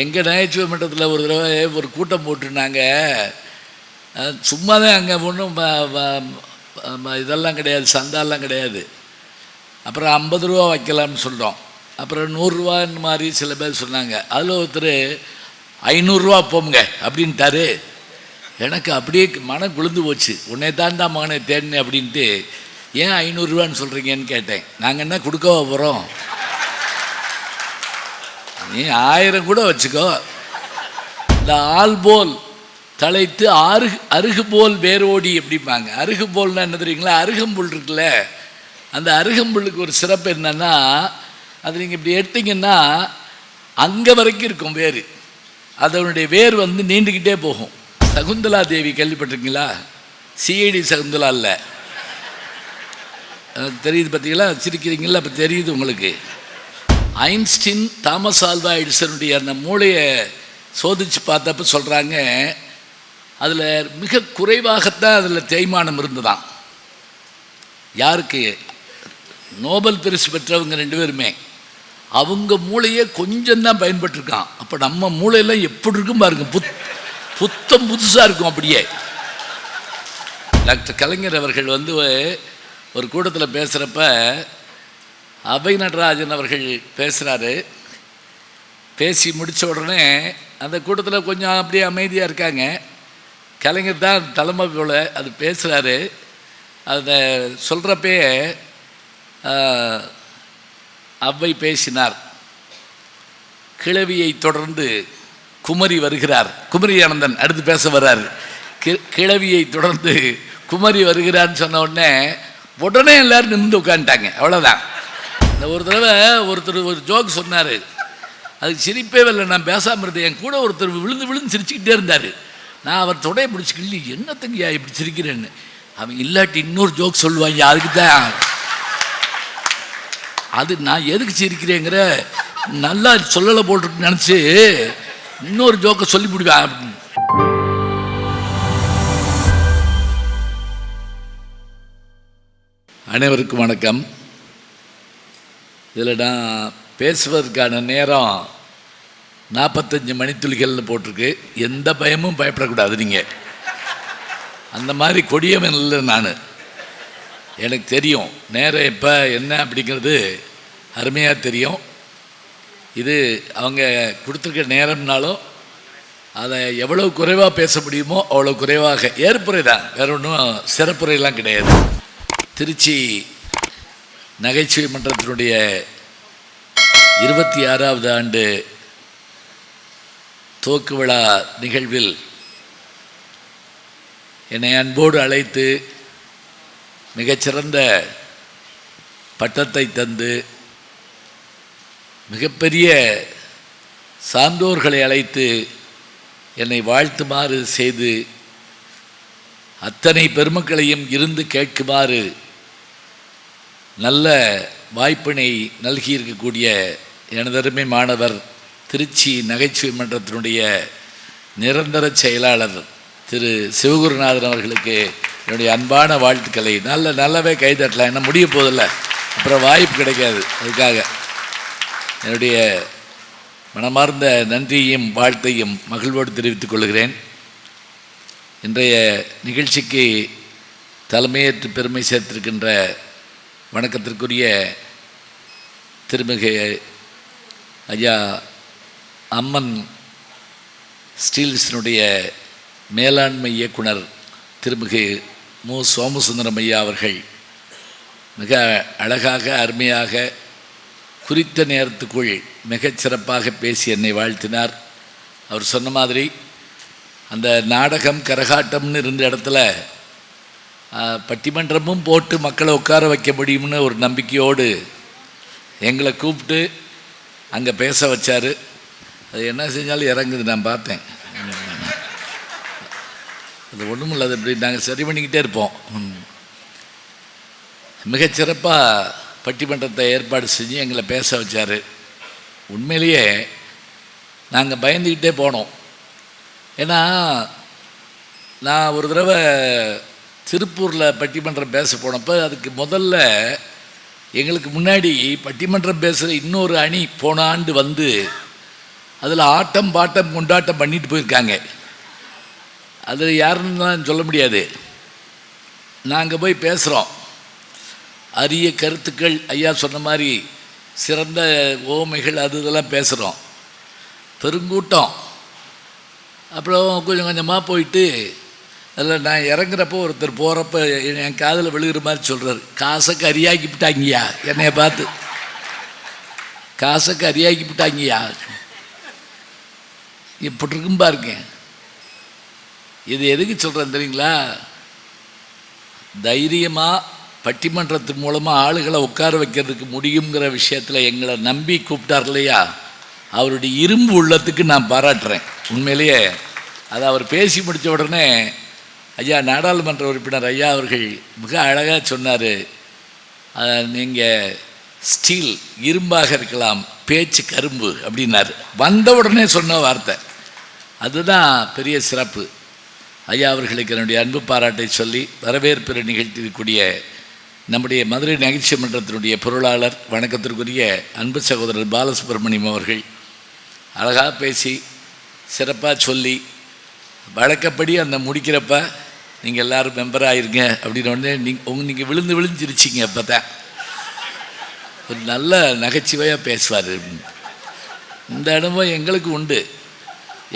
எங்கள் நகைச்சுவை மன்றத்தில் ஒரு தடவை ஒரு கூட்டம் போட்டுருந்தாங்க. சும்மா தான், அங்கே ஒன்றும் இதெல்லாம் கிடையாது, சந்தாலாம் கிடையாது. அப்புறம் 50 ரூபா வைக்கலாம்னு சொல்கிறோம். அப்புறம் 100 ரூபான்னு மாதிரி சில பேர் சொன்னாங்க. அதில் ஒருத்தர் 500 ரூபா போங்க அப்படின்ட்டாரு. எனக்கு அப்படியே மனம் குளிர்ந்து போச்சு. உன்னை தாண்டா மகனை தேடினேன் அப்படின்ட்டு. ஏன் 500 ரூபான்னு சொல்கிறீங்கன்னு கேட்டேன். நாங்கள் என்ன கொடுக்கவா போகிறோம்? நீ 1000 கூட வச்சுக்கோ. இந்த ஆள் போல் தலைத்து அருகு போல் வேரோடி எப்படிப்பாங்க. அருகு போல்னா என்ன தெரியுங்களா? அருகம்புல் இருக்குல்ல, அந்த அருகம்புல்லுக்கு ஒரு சிறப்பு என்னன்னா, அது நீங்கள் இப்படி எடுத்தீங்கன்னா அங்கே வரைக்கும் இருக்கும் வேர். அதனுடைய வேர் வந்து நீண்டுக்கிட்டே போகும். சகுந்தலா தேவி கேள்விப்பட்டிருக்கீங்களா? சிஐடி சகுந்தலா இல்லை, தெரியுது பார்த்தீங்களா? சிரிக்கிறீங்களா? அப்போ தெரியுது உங்களுக்கு. ஐன்ஸ்டீன் தாமஸ் ஆல்வா எடிசனுடைய அந்த மூளையை சோதித்து பார்த்தப்ப சொல்கிறாங்க, அதில் மிக குறைவாகத்தான் அதில் தேய்மானம் இருந்ததான். யாருக்கு? நோபல் பரிசு பெற்றவங்க 2 பேருமே. அவங்க மூளையே கொஞ்சம் தான் பயன்பட்டுருக்கான். அப்போ நம்ம மூளையெல்லாம் எப்படி இருக்கும் பாருங்க, புத்தம் புதுசாக இருக்கும். அப்படியே டாக்டர் கலைஞர் அவர்கள் வந்து ஒரு கூட்டத்தில் பேசுகிறப்ப அபை நடராஜன் அவர்கள் பேசுகிறாரு. பேசி முடித்த உடனே அந்த கூட்டத்தில் கொஞ்சம் அப்படியே அமைதியாக இருக்காங்க. கலைஞர் தான் தலைமை போல அது பேசுகிறாரு. அதை சொல்கிறப்பே அவ்வை பேசினார். கிழவியை தொடர்ந்து குமரி வருகிறார். குமரி ஆனந்தன் அடுத்து பேச வர்றார். கிழவியை தொடர்ந்து குமரி வருகிறான்னு சொன்ன உடனே எல்லோரும் நிமிந்து உட்காந்துட்டாங்க. அவ்வளோதான். இந்த ஒரு தடவை ஒருத்தர் ஒரு ஜோக் சொன்னார். அதுக்கு சிரிப்பே இல்லை, நான் பேசாமல் இருந்தேன். என் கூட ஒருத்தர் விழுந்து விழுந்து சிரிச்சுக்கிட்டே இருந்தார். நான் அவர் தொடையை பிடிச்சிக்கிட்டு, என்னத்தங்கயா இப்படி சிரிக்கிறேன்னு. அவன் இல்லாட்டி இன்னொரு ஜோக் சொல்லுவாங்க. அதுக்கு தான் அது நான் எதுக்கு சிரிக்கிறேங்கிற நல்லா சொல்லலை போட்டு நினச்சி இன்னொரு ஜோக்கை சொல்லிவிடுவேன் அப்படின்னு. அனைவருக்கும் வணக்கம். இதில் நான் பேசுவதற்கான நேரம் 45 மணித்துளிகள்னு போட்டிருக்கு. எந்த பயமும் பயப்படக்கூடாது. நீங்கள் அந்த மாதிரி கொடியவன் இல்லை. நான் எனக்கு தெரியும் நேரம் எப்போ என்ன அப்படிங்கிறது அருமையாக தெரியும். இது அவங்க கொடுத்துருக்க நேரம்னாலும் அதை எவ்வளோ குறைவாக பேச முடியுமோ அவ்வளோ குறைவாக. ஏற்புரை தான், வேற ஒன்றும் சிறப்புரையெல்லாம் கிடையாது. திருச்சி நகைச்சுவை மன்றத்தினுடைய 26வது ஆண்டு துவக்க விழா நிகழ்வில் என்னை அன்போடு அழைத்து மிகச்சிறந்த பட்டத்தை தந்து மிகப்பெரிய சான்றோர்களை அழைத்து என்னை வாழ்த்துமாறு செய்து அத்தனை பெருமக்களையும் இருந்து கேட்குமாறு நல்ல வாய்ப்பினை நல்கியிருக்கக்கூடிய எனதருமை மாணவர் திருச்சி நகைச்சுவை மன்றத்தினுடைய நிரந்தர செயலாளர் திரு சிவகுருநாதன் அவர்களுக்கு என்னுடைய அன்பான வாழ்த்துக்களை. நல்லாவே கைதட்டலாம், என்ன முடிய போதில்லை, அப்புறம் வாய்ப்பு கிடைக்காது. அதுக்காக என்னுடைய மனமார்ந்த நன்றியையும் வாழ்த்தையும் மகிழ்வோடு தெரிவித்துக் கொள்கிறேன். இன்றைய நிகழ்ச்சிக்கு தலைமையேற்று பெருமை சேர்த்திருக்கின்ற வணக்கத்திற்குரிய திருமிகு ஐயா அம்மன் ஸ்டீல்ஸினுடைய மேலாண்மை இயக்குனர் திருமிகு மு சோமசுந்தரம் ஐயா அவர்கள் மிக அழகாக அருமையாக குறித்த நேரத்துக்குள் மிகச்சிறப்பாக பேசி என்னை வாழ்த்தினார். அவர் சொன்ன மாதிரி அந்த நாடகம் கரகாட்டம்னு இருந்த இடத்துல பட்டிமன்றமும் போட்டு மக்களை உட்கார வைக்க முடியும்னு ஒரு நம்பிக்கையோடு எங்களை கூப்பிட்டு அங்கே பேச வச்சார். அது என்ன செஞ்சாலும் இறங்குது, நான் பார்த்தேன். அது ஒன்றும் இல்லை, அது இப்படி நாங்கள் சரி பண்ணிக்கிட்டே இருப்போம். மிகச்சிறப்பாக பட்டிமன்றத்தை ஏற்பாடு செஞ்சு எங்களை பேச வச்சார். உண்மையிலேயே நாங்கள் பயந்துக்கிட்டே போனோம். ஏன்னா நான் ஒரு தடவை திருப்பூரில் பட்டிமன்றம் பேச போனப்போ அதுக்கு முதல்ல எங்களுக்கு முன்னாடி பட்டிமன்றம் பேசுகிற இன்னொரு அணி போன ஆண்டு வந்து அதில் ஆட்டம் பாட்டம் கொண்டாட்டம் பண்ணிட்டு போயிருக்காங்க. அதில் யாருன்னு சொல்ல முடியாது. நாங்கள் போய் பேசுகிறோம், அரிய கருத்துக்கள் ஐயா சொன்ன மாதிரி சிறந்த ஓமைகள் அது இதெல்லாம் பேசுகிறோம், பெருங்கூட்டம். அப்புறம் கொஞ்சம் கொஞ்சமாக போயிட்டு அதில் நான் இறங்குறப்போ ஒருத்தர் போகிறப்ப என் காதில் விழுகிற மாதிரி சொல்கிறார், காசை கரியாக்கி விட்டாங்கய்யா. என்னைய பார்த்து காசை கரியாக்கி விட்டாங்கய்யா. இப்படி இருக்கும் பாருங்க. இது எதுக்கு சொல்கிறேன் தெரியுங்களா? தைரியமாக பட்டிமன்றத்தின் மூலமாக ஆளுகளை உட்கார வைக்கிறதுக்கு முடியுங்கிற விஷயத்தில் எங்களை நம்பி கூப்பிட்டார் இல்லையா, அவருடைய இரும்பு உள்ளத்துக்கு நான் பாராட்டுறேன். உண்மையிலேயே அதை அவர் பேசி முடித்த உடனே ஐயா நாடாளுமன்ற உறுப்பினர் ஐயா அவர்கள் மிக அழகாக சொன்னார், நீங்கள் ஸ்டீல் இரும்பாக இருக்கலாம், பேச்சு கரும்பு அப்படின்னாரு. வந்த உடனே சொன்ன வார்த்தை அதுதான் பெரிய சிறப்பு. ஐயா அவர்களுக்கு என்னுடைய அன்பு பாராட்டை சொல்லி வரவேற்பு நிகழ்த்திக்கூடிய நம்முடைய மதுரை நகைச்சுவை மன்றத்தினுடைய பொருளாளர் வணக்கத்திற்குரிய அன்பு சகோதரர் பாலசுப்ரமணியம் அவர்கள் அழகாக பேசி சிறப்பாக சொல்லி வழக்கப்படி அந்த முடிக்கிறப்ப நீங்கள் எல்லோரும் மெம்பராக இருங்க அப்படின்னு உடனே நீங்கள் விழுந்து விழுந்துருச்சிங்க. அப்போ தான் ஒரு நல்ல நகைச்சுவையாக பேசுவார். இந்த அனுபவம் எங்களுக்கு உண்டு.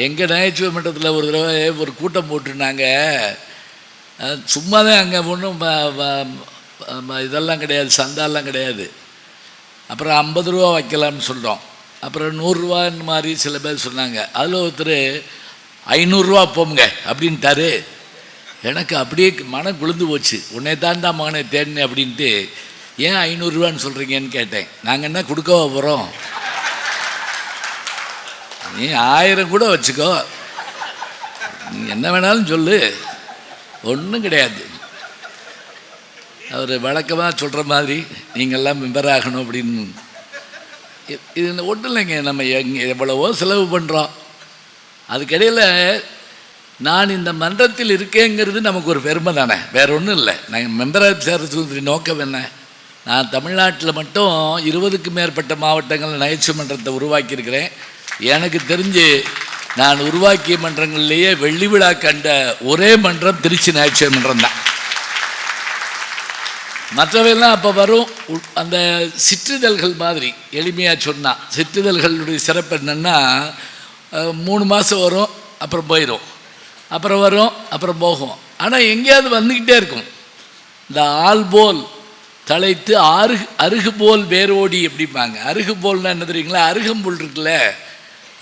எங்கள் நகைச்சுவை மன்றத்தில் ஒரு தடவை ஒரு கூட்டம் போட்டுருந்தாங்க. சும்மா தான் அங்கே ஒன்றும் இதெல்லாம் கிடையாது, சந்தாலாம் கிடையாது. அப்புறம் 50 ரூபா வைக்கலாம்னு சொல்கிறோம். அப்புறம் 100 ரூபான்னு மாதிரி சில பேர் சொன்னாங்க. அதில் ஒருத்தர் 500 ரூபா போங்க அப்படின்ட்டாரு. எனக்கு அப்படியே மனம் குளிர்ந்து போச்சு. உன்னை தாண்டா மகனை தேடினேன் அப்படின்ட்டு. ஏன் 500 ரூபான்னு சொல்கிறீங்கன்னு கேட்டேன். நாங்கள் என்ன கொடுக்கவா போகிறோம்? நீ 1000 கூட வச்சுக்கோ, நீ என்ன வேணாலும் சொல்லு, ஒன்றும் கிடையாது. அவர் வழக்கமாக சொல்கிற மாதிரி நீங்கள்லாம் மெம்பர் ஆகணும் அப்படின்னு. இது ஒன்றும் இல்லைங்க, நம்ம எவ்வளவோ செலவு பண்ணுறோம். அதுக்கிடையில் நான் இந்த மன்றத்தில் இருக்கேங்கிறது நமக்கு ஒரு பெருமை தானே, வேறு ஒன்றும் இல்லை. நாங்கள் மெம்பராக சேர்றதுக்கு நோக்கம் என்ன? நான் தமிழ்நாட்டில் மட்டும் 20க்கும் மேற்பட்ட மாவட்டங்களில் நகைச்சுவை மன்றத்தை உருவாக்கியிருக்கிறேன். எனக்கு தெரிஞ்சு நான் உருவாக்கிய மன்றங்கள்லேயே வெள்ளி விழா கண்ட ஒரே மன்றம் திருச்சி நகைச்சுவை மன்றம் தான். மற்றவையெல்லாம் அப்போ வரும் அந்த சிற்றிதழ்கள் மாதிரி. எளிமையாக சொன்னால் சிற்றிதழ்களுடைய சிறப்பு என்னென்னா 3 மாதம் வரும், அப்புறம் போயிடும், அப்புறம் வரும், அப்புறம் போகும். ஆனால் எங்கேயாவது வந்துக்கிட்டே இருக்கும். இந்த ஆள்போல் தலைத்து அருகுபோல் வேரோடி எப்படிப்பாங்க. அருகுபோல்னா என்ன தெரியுங்களா? அருகம்புல் இருக்குல்ல,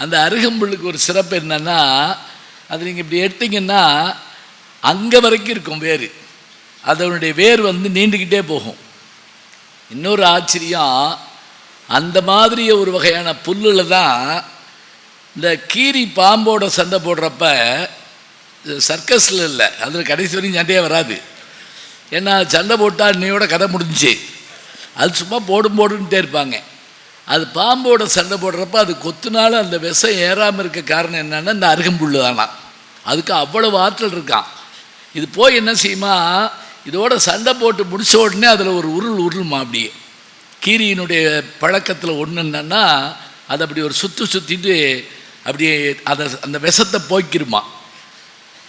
அந்த அருகம்புல்லுக்கு ஒரு சிறப்பு என்னென்னா, அது நீங்கள் இப்படி எடுத்தீங்கன்னா அங்கே வரைக்கும் இருக்கும் வேர். அதனுடைய வேர் நீண்டுக்கிட்டே போகும். இன்னொரு ஆச்சரியம், அந்த மாதிரி ஒரு வகையான புல்லில் தான் இந்த கீரி பாம்போட சண்டை போடுறப்ப சர்க்கஸில் இல்லை, அதில் கடைசி வரைக்கும் சண்டையே வராது. ஏன்னா சண்டை போட்டால் இன்னையோட கதை முடிஞ்சிச்சு. அது சும்மா போடுன்ட்டே இருப்பாங்க. அது பாம்போட சண்டை போடுறப்ப அது கொத்துனாலும் அந்த விஷம் ஏறாமல் இருக்க காரணம் என்னென்னா இந்த அருகம்புல் தானா. அதுக்கு அவ்வளவு ஆற்றல் இருக்கான். இது போய் என்ன செய்யுமா, இதோட சண்டை போட்டு முடிச்ச உடனே அதில் ஒரு உருள்மா. அப்படியே கீரியினுடைய பழக்கத்தில் ஒன்று என்னன்னா, அதை அப்படி ஒரு சுற்றிட்டு அப்படியே அதை அந்த விஷத்தை போய்க்கிருமா.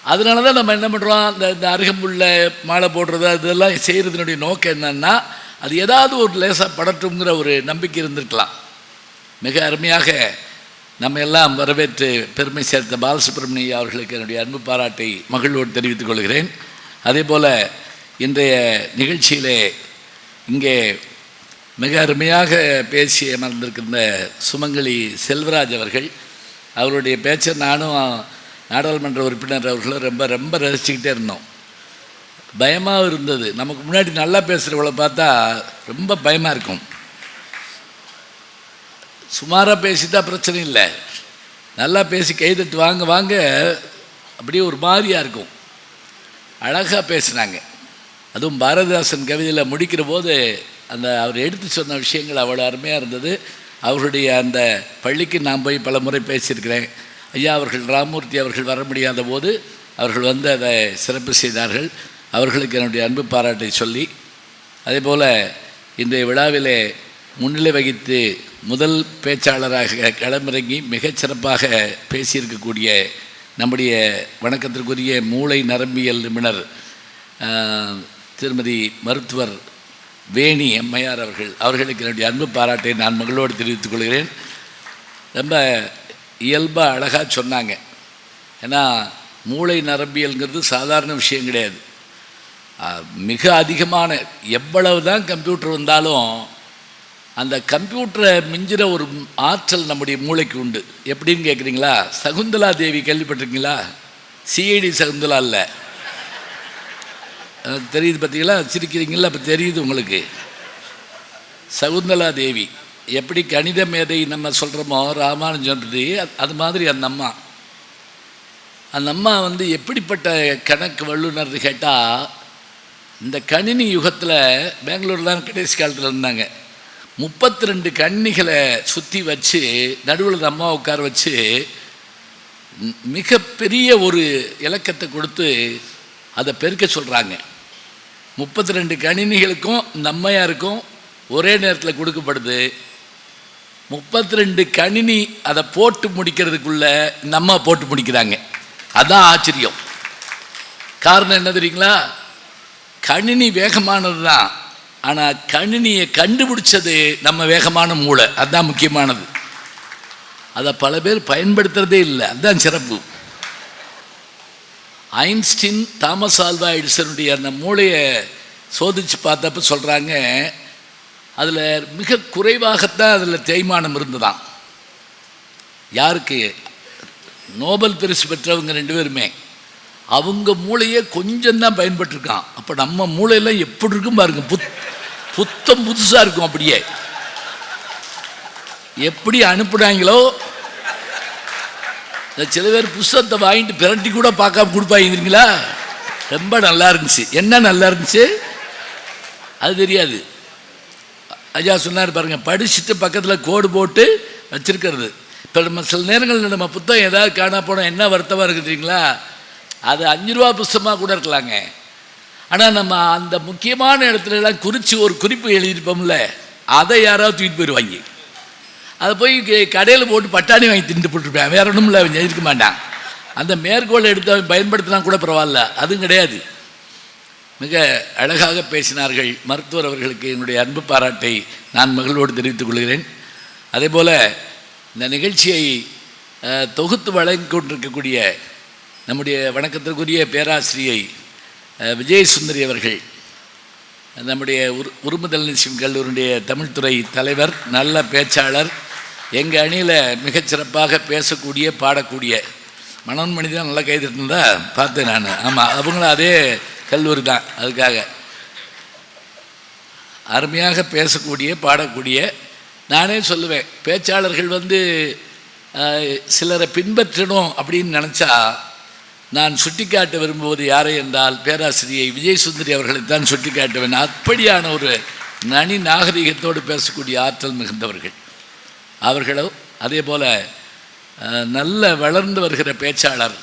அதனால தான் நம்ம என்ன பண்ணுறோம், இந்த அருகம்புல்ல மாலை போடுறது அதெல்லாம் செய்கிறதுனுடைய நோக்கம் என்னன்னா, அது ஏதாவது ஒரு லேசாக படட்டுங்கிற ஒரு நம்பிக்கை இருந்திருக்கலாம். மிக அருமையாக நம்ம எல்லாம் வரவேற்று பெருமை சேர்த்த பாலசுப்ரமணியம் அவர்களுக்கு என்னுடைய அன்பு பாராட்டை மகிழ்வோடு தெரிவித்துக் கொள்கிறேன். அதே போல் இன்றைய நிகழ்ச்சியிலே இங்கே மிக அருமையாக பேசி அமர்ந்திருக்கின்ற சுமங்கலி செல்வராஜ் அவர்கள், அவருடைய பேச்சை நானும் நாடாளுமன்ற உறுப்பினர் அவர்களும் ரொம்ப ரொம்ப ரசிச்சுக்கிட்டே இருந்தோம். பயமாக இருந்தது. நமக்கு முன்னாடி நல்லா பேசுகிறவளை பார்த்தா ரொம்ப பயமாக இருக்கும். சுமாராக பேசிட்டா பிரச்சனை இல்லை, நல்லா பேசி கைதட்டு வாங்க வாங்க அப்படியே ஒரு மாதிரியாக இருக்கும். அழகாக பேசினாங்க. அதுவும் பாரதிதாசன் கவிதையில் முடிக்கிற போது அந்த அவர் எடுத்து சொன்ன விஷயங்கள் அவ்வளோ அருமையாக இருந்தது. அவர்களுடைய அந்த பள்ளிக்கு நான் போய் பல முறை பேசியிருக்கிறேன். ஐயா அவர்கள் ராமூர்த்தி அவர்கள் வர முடியாத போது அவர்கள் வந்து அதை சிறப்பு செய்தார்கள். அவர்களுக்கு என்னுடைய அன்பு பாராட்டை சொல்லி, அதே போல் இன்றைய விழாவிலே முன்னிலை வகித்து முதல் பேச்சாளராக களமிறங்கி மிகச்சிறப்பாக பேசியிருக்கக்கூடிய நம்முடைய வணக்கத்திற்குரிய மூளை நரம்பியல் நிபுணர் திருமதி மருத்துவர் வேணி அம்மையார் அவர்களுக்கு என்னுடைய அன்பு பாராட்டை நான் மகளோடு தெரிவித்துக் கொள்கிறேன். ரொம்ப இயல்பாக அழகாக சொன்னாங்க. ஏன்னா மூளை நரம்பியல்ங்கிறது சாதாரண விஷயம் கிடையாது. மிக அதிகமான எவ்வளவு தான் கம்ப்யூட்டர் வந்தாலும் அந்த கம்ப்யூட்டரை மிஞ்சிற ஒரு ஆற்றல் நம்முடைய மூளைக்கு உண்டு. எப்படின்னு கேட்குறீங்களா? சகுந்தலா தேவி கேள்விப்பட்டிருக்கீங்களா? சிஐடி சகுந்தலா இல்லை, தெரியுது பார்த்தீங்களா? சிரிக்கிறீங்களா? அப்போ தெரியுது உங்களுக்கு. சகுந்தலா தேவி எப்படி கணித மேதை நம்ம சொல்கிறோமோ ராமானுஜன் பற்றி, அது மாதிரி அந்த அம்மா வந்து எப்படிப்பட்ட கணக்கு வல்லுநர்னு கேட்டால், இந்த கணினி யுகத்தில் பெங்களூர் தான் கடைசி காலத்தில் இருந்தாங்க. 32 கணினிகளை சுற்றி வச்சு நடுவில் அம்மா உட்கார வச்சு மிகப்பெரிய ஒரு இலக்கத்தை கொடுத்து அதை பெருக்க சொல்கிறாங்க. 32 கணினிகளுக்கும் இந்த அம்மையாருக்கும் ஒரே நேரத்தில் கொடுக்கப்படுது. 32 கணினி அதை போட்டு முடிக்கிறதுக்குள்ள இந்த அம்மா போட்டு முடிக்கிறாங்க. அதுதான் ஆச்சரியம். காரணம் என்ன தெரியுங்களா? கணினி வேகமானது தான், ஆனால் கணினியை கண்டுபிடிச்சது நம்ம வேகமான மூளை. அதுதான் முக்கியமானது. அதை பல பேர் பயன்படுத்துறதே இல்லை. அதுதான் சிறப்பு. ஐன்ஸ்டீன் தாமஸ் ஆல்வா எடிசனுடைய அந்த மூளையை சோதித்து பார்த்தப்ப சொல்கிறாங்க, அதில் மிக குறைவாகத்தான் அதில் தேய்மானம் இருந்துதான். யாருக்கு? நோபல் பரிசு பெற்றவங்க 2 பேருமே அவங்க மூளையே கொஞ்சம் தான் பயன்பட்டுருக்கான். அப்போ நம்ம மூளையெல்லாம் எப்படி இருக்கும் பாருங்க, புத்தம் புதுசாக இருக்கும். அப்படியே எப்படி அனுப்புனாங்களோ, சில பேர் புஸ்தகத்தை வாங்கிட்டு பிரட்டி கூட பார்க்காம கொடுப்பாங்களா? ரொம்ப நல்லா இருந்துச்சு. என்ன நல்லா இருந்துச்சு அது தெரியாது. ஐயா சொன்னார் பாருங்க, படிச்சுட்டு பக்கத்தில் கோடு போட்டு வச்சிருக்கிறது. இப்போ நம்ம சில நேரங்களில் நம்ம புத்தகம் ஏதாவது காணா போனால் என்ன வருத்தமாக இருக்குதுங்களா? அது 5 ரூபா புஸ்தகமாக கூட இருக்கலாங்க. ஆனால் நம்ம அந்த முக்கியமான இடத்துலலாம் குறித்து ஒரு குறிப்பு எழுதியிருப்போம்ல, அதை யாராவது தூக்கிட்டு போயிடுவாங்க. அதை போய் கடையில் போட்டு பட்டாணி வாங்கி திண்டு போட்டுருப்பேன். வேற ஒன்றும் இல்லை, அவன் எழுதிக்க மாட்டான். அந்த மேற்கோள் எடுத்து அவன் பயன்படுத்தினா கூட பரவாயில்ல, அதுவும் கிடையாது. மிக அழகாக பேசினார்கள். மருத்துவர் அவர்களுக்கு என்னுடைய அன்பு பாராட்டை நான் மகளோடு தெரிவித்துக் கொள்கிறேன். அதே போல் இந்த நிகழ்ச்சியை தொகுத்து வழங்கி கொண்டிருக்கக்கூடிய நம்முடைய வணக்கத்திற்குரிய பேராசிரியை விஜயசுந்தரி அவர்கள், நம்முடைய உருமுதல் நிச்சயம் கல்லூரியுடைய தமிழ்துறை தலைவர், நல்ல பேச்சாளர், எங்கள் அணியில் மிகச்சிறப்பாக பேசக்கூடிய பாடக்கூடிய மனோன்மணி தான் நல்லா கைதிருந்தா பார்த்தேன் நான். ஆமாம், அவங்களும் அதே கல்லூரி தான். அதுக்காக அருமையாக பேசக்கூடிய பாடக்கூடிய, நானே சொல்லுவேன், பேச்சாளர்கள் வந்து சிலரை பின்பற்றணும் அப்படின்னு நினச்சா நான் சுட்டிக்காட்ட விரும்புவது யாரை என்றால் பேராசிரியை விஜயசுந்தரி அவர்களை தான் சுட்டிக்காட்டுவேன். அப்படியான ஒரு நனி நாகரிகத்தோடு பேசக்கூடிய ஆற்றல் மிகுந்தவர்கள் அவர்களோ. அதே போல் நல்ல வளர்ந்து வருகிற பேச்சாளர்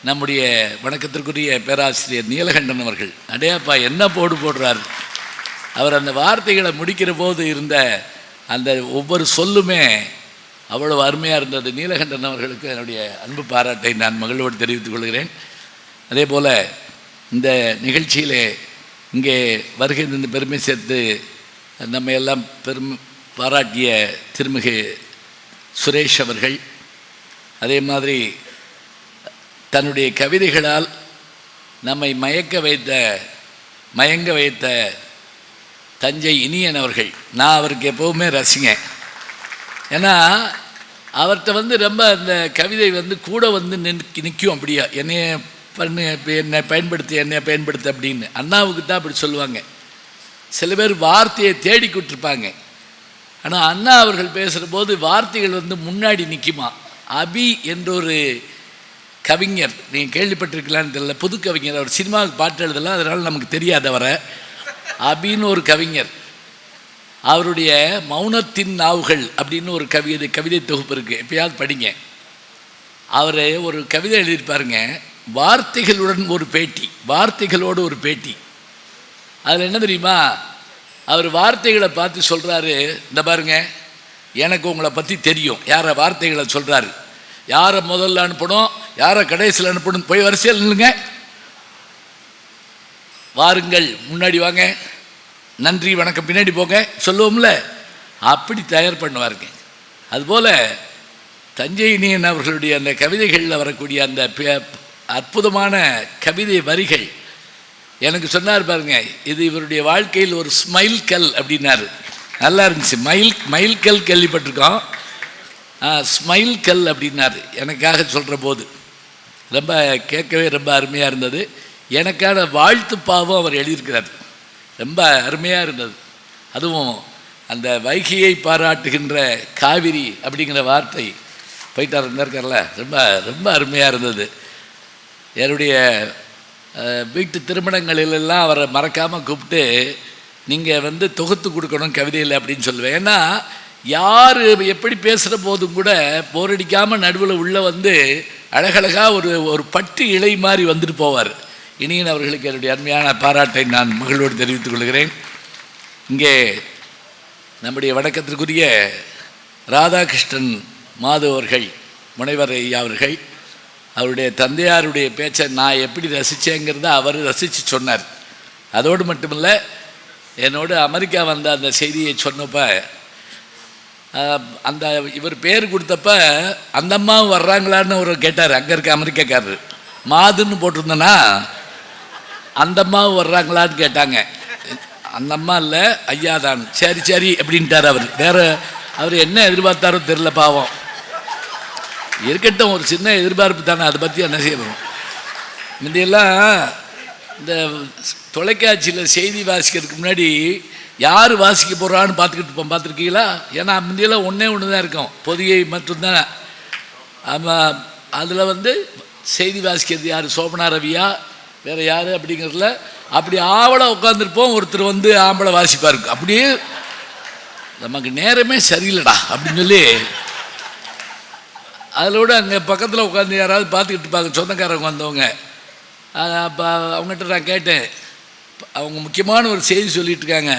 நம்முடைய வணக்கத்திற்குரிய பேராசிரியர் நீலகண்டன் அவர்கள். அடையாப்பா என்ன போடுறார் அவர். அந்த வார்த்தைகளை முடிக்கிற போது இருந்த அந்த ஒவ்வொரு சொல்லுமே அவ்வளவு அருமையாக இருந்தது. நீலகண்டன் அவர்களுக்கு என்னுடைய அன்பு பாராட்டை நான் மகளோடு தெரிவித்துக் கொள்கிறேன். அதே போல் இந்த நிகழ்ச்சியிலே இங்கே வருகை இந்த பெருமை சேர்த்து நம்ம எல்லாம் பாராட்டிய திருமிகு சுரேஷ் அவர்கள், அதே மாதிரி தன்னுடைய கவிதைகளால் நம்மை மயங்க வைத்த தஞ்சை இனியன் அவர்கள். நான் அவருக்கு எப்போவுமே ரசிகன். ஏன்னா அவர்கிட்ட வந்து ரொம்ப அந்த கவிதை வந்து கூட வந்து நிற்கும். அப்படியா என்னை பயன்படுத்து அப்படின்னு. அண்ணாவுக்கு தான் அப்படி சொல்லுவாங்க. சில பேர் வார்த்தையை தேடி கொடுத்துருப்பாங்க. ஆனால் அண்ணா அவர்கள் பேசுகிற போது வார்த்தைகள் வந்து முன்னாடி நிற்குமா. அபி என்ற ஒரு கவிஞர், நீங்கள் கேள்விப்பட்டிருக்கலான்னு தெரியல, புது கவிஞர். அவர் சினிமாவுக்கு பாட்டு எழுதலாம், அதனால் நமக்கு தெரியாதவரை. அபின்னு ஒரு கவிஞர், அவருடைய மௌனத்தின் நாவுகள் அப்படின்னு ஒரு கவிதை தொகுப்பு இருக்குது, எப்பயாவது படிங்க. அவர் ஒரு கவிதை எழுதியிருப்பாருங்க, வார்த்தைகளோடு ஒரு பேட்டி. அதில் என்ன தெரியுமா, அவர் வார்த்தைகளை பார்த்து சொல்கிறாரு, இந்த பாருங்க, எனக்கு உங்களை பற்றி தெரியும், யாரை வார்த்தைகளை சொல்கிறாரு, யாரை முதல்ல அனுப்பணும், யாரை கடைசியில் அனுப்பணும், போய் வரிசையில் நில்லுங்க, வாருங்கள் முன்னாடி வாங்க, நன்றி வணக்கம் பின்னாடி போங்க சொல்லுவோம்ல, அப்படி தயார் பண்ணுவாருங்க. அதுபோல் தஞ்சையினியன் அவர்களுடைய அந்த கவிதைகளில் வரக்கூடிய அந்த அற்புதமான கவிதை வரிகள் எனக்கு சொன்னார் பாருங்க, இது இவருடைய வாழ்க்கையில் ஒரு ஸ்மைல் கல் அப்படின்னாரு. நல்லா இருந்துச்சு. மைல் கல் கேள்விப்பட்டிருக்கோம், ஸ்மைல் கல் அப்படின்னாரு எனக்காக சொல்கிற போது. ரொம்ப கேட்கவே ரொம்ப அருமையாக இருந்தது. எனக்கான வாழ்த்துப்பாவும் அவர் எழுதியிருக்கிறார், ரொம்ப அருமையாக இருந்தது. அதுவும் அந்த வைகையை பாராட்டுகின்ற காவிரி அப்படிங்கிற வார்த்தை போயிட்டார் இருக்கார்ல, ரொம்ப ரொம்ப அருமையாக இருந்தது. என்னுடைய வீட்டு திருமணங்களிலெல்லாம் அவரை மறக்காமல் கூப்பிட்டு நீங்கள் தொகுத்து கொடுக்கணும் கவிதையில் அப்படின்னு சொல்லுவேன். ஏன்னா யார் எப்படி பேசுகிற போதும் கூட போர் அடிக்காமல் நடுவில் உள்ளே அழகழகாக ஒரு பட்டு இலை மாதிரி வந்துட்டு போவார். இனியன் அவர்களுக்கு என்னுடைய அருமையான பாராட்டை நான் மகிழ்வோடு தெரிவித்துக் கொள்கிறேன். இங்கே நம்முடைய வணக்கத்திற்குரிய ராதாகிருஷ்ணன் மாதவ் அவர்கள், முனைவர் ஐயா அவர்கள், அவருடைய தந்தையாருடைய பேச்சை நான் எப்படி ரசித்தேங்கிறத அவர் ரசித்து சொன்னார். அதோடு மட்டுமில்லை, என்னோடு அமெரிக்கா வந்த அந்த செய்தியை சொன்னப்ப அந்த இவர் பேர் கொடுத்தப்ப அந்த அம்மாவும் வர்றாங்களான்னு ஒரு கேட்டார். அங்கே இருக்க அமெரிக்காக்காரர் மாதுன்னு போட்டிருந்தேன்னா அந்த அம்மாவும் வர்றாங்களான்னு கேட்டாங்க. அந்த அம்மா இல்லை, ஐயா தான். சரி சரி அப்படின்ட்டார் அவர். அவர் என்ன எதிர்பார்த்தாரோ தெரில, பாவம். இருக்கட்டும், ஒரு சின்ன எதிர்பார்ப்பு தானே, அதை பற்றி என்ன செய்யணும். முந்தையெல்லாம் இந்த தொலைக்காட்சியில் செய்தி வாசிக்கிறதுக்கு முன்னாடி யார் வாசிக்க போகிறான்னு பார்த்துருக்கீங்களா? ஏன்னா முந்தையெல்லாம் ஒன்று தான் இருக்கும், பொதிகை மட்டும்தான். ஆமாம், அதில் செய்தி வாசிக்கிறது யார், சோபனா ரவியா வேறு யார் அப்படிங்கிறதுல அப்படி ஆவலாக உட்காந்துருப்போம். ஒருத்தர் ஆம்பளை வாசிப்பார். அப்படியே நமக்கு நேரமே சரியில்லைடா அப்படின்னு சொல்லி அதிலோடு அங்கே பக்கத்தில் உட்காந்து யாராவது பார்த்துக்கிட்டு இருப்பாங்க, சொந்தக்காரங்க வந்தவங்க. அப்போ அவங்ககிட்ட நான் கேட்டேன், அவங்க முக்கியமான ஒரு செய்தி சொல்லிகிட்டு இருக்காங்க,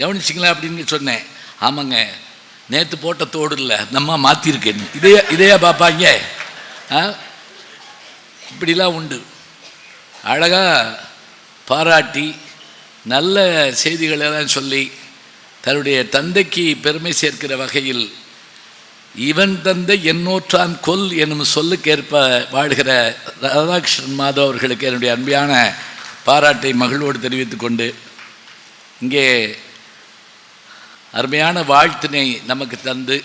கவனிச்சிங்களா அப்படின்னு சொன்னேன். ஆமாங்க, நேற்று போட்ட தோடு இல்லை, நம்ம மாற்றிருக்கேன். இதையா பார்ப்பாங்க? இப்படிலாம் உண்டு. அழகாக பாராட்டி நல்ல செய்திகளெல்லாம் சொல்லி தன்னுடைய தந்தைக்கு பெருமை சேர்க்கிற வகையில் இவன் தந்தை என்னோற்றான் கொல் என்னும் சொல்லுக்கேற்ப வாழ்கிற ராதாகிருஷ்ணன் மாதவ் அவர்களுக்கு என்னுடைய அன்பான பாராட்டை மகிழ்வோடு தெரிவித்துக் கொண்டு, இங்கே அருமையான வாழ்த்தினை நமக்கு தந்து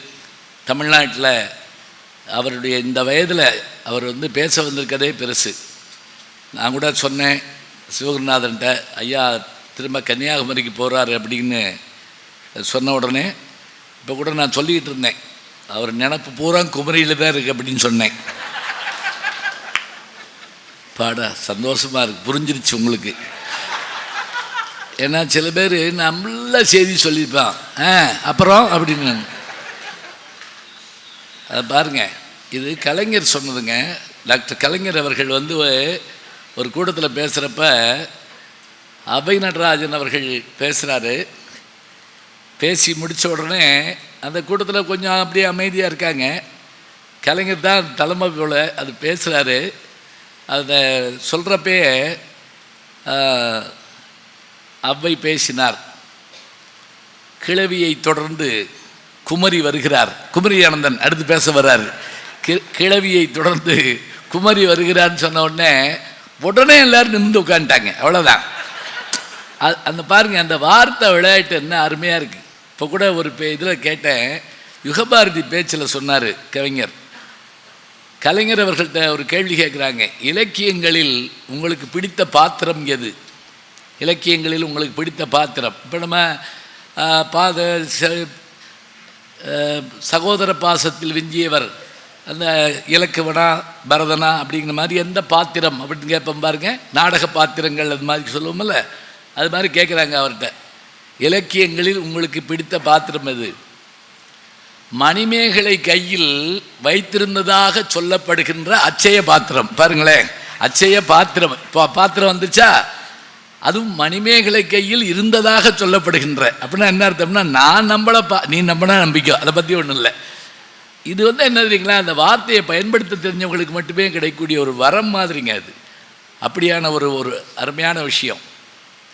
தமிழ்நாட்டில் அவருடைய இந்த வயதில் அவர் பேச வந்திருக்கதே பெருசு. நான் கூட சொன்னேன் சிவகுருநாதன்ட்ட, ஐயா திரும்ப கன்னியாகுமரிக்கு போகிறாரு அப்படின்னு சொன்ன உடனே இப்போ கூட நான் சொல்லிக்கிட்டு இருந்தேன், அவர் நினப்பு பூரா குமரியில் தான் இருக்குது அப்படின்னு சொன்னேன். பாடா சந்தோஷமாக இருக்குது, புரிஞ்சிருச்சு உங்களுக்கு. ஏன்னா சில பேர் நல்ல செய்தி சொல்லியிருப்பான், அப்புறம் அப்படின்னு. அதை பாருங்கள், இது கலைஞர் சொன்னதுங்க. டாக்டர் கலைஞர் அவர்கள் ஒரு கூட்டத்தில் பேசுகிறப்ப அபை நடராஜன் அவர்கள் பேசுகிறாரு. பேசி முடித்த உடனே அந்த கூட்டத்தில் கொஞ்சம் அப்படியே அமைதியாக இருக்காங்க. கலைஞர் தான் தலைமை போல அது பேசுகிறாரு. அதை சொல்கிறப்பே அவ்வை பேசினார், கிழவியை தொடர்ந்து குமரி வருகிறார். குமரி ஆனந்தன் அடுத்து பேச வர்றார். கிழவியை தொடர்ந்து குமரி வருகிறான்னு சொன்ன உடனே எல்லோரும் நிமிந்து உட்காந்துட்டாங்க. அவ்வளோதான். அந்த பாருங்கள், அந்த வார்த்தை விளையாட்டு என்ன அருமையாக இருக்குது. இப்போ கூட ஒரு இதில் கேட்டேன், யுகபாரதி பேச்சில் சொன்னார் கலைஞர் அவர்கள்ட்ட ஒரு கேள்வி கேட்குறாங்க, இலக்கியங்களில் உங்களுக்கு பிடித்த பாத்திரம் எது? இலக்கியங்களில் உங்களுக்கு பிடித்த பாத்திரம். இப்போ நம்ம சகோதர பாசத்தில் விஞ்சியவர், அந்த இலக்குவனா பரதனா அப்படிங்கிற மாதிரி எந்த பாத்திரம் அப்படின்னு கேட்போம் பாருங்க. நாடக பாத்திரங்கள் அது மாதிரி சொல்லுவோம்ல, அது மாதிரி கேட்குறாங்க அவர்கிட்ட, இலக்கியங்களில் உங்களுக்கு பிடித்த பாத்திரம் எது? மணிமேகலை கையில் வைத்திருந்ததாக சொல்லப்படுகின்ற அச்சய பாத்திரம். பாருங்களேன், அச்சய பாத்திரம். பாத்திரம் வந்துச்சா, அதுவும் மணிமேகலை கையில் இருந்ததாக சொல்லப்படுகின்ற. அப்படின்னா என்ன அர்த்தம்னா, நான் நம்பளப்பா, நீ நம்பினா நம்பிக்கோ, அதை பற்றி ஒன்றும் இல்லை. இது என்ன தெரியுங்களா, அந்த வார்த்தையை பயன்படுத்த தெரிஞ்சவங்களுக்கு மட்டுமே கிடைக்கக்கூடிய ஒரு வரம் மாதிரிங்க அது. அப்படியான ஒரு ஒரு அருமையான விஷயம்.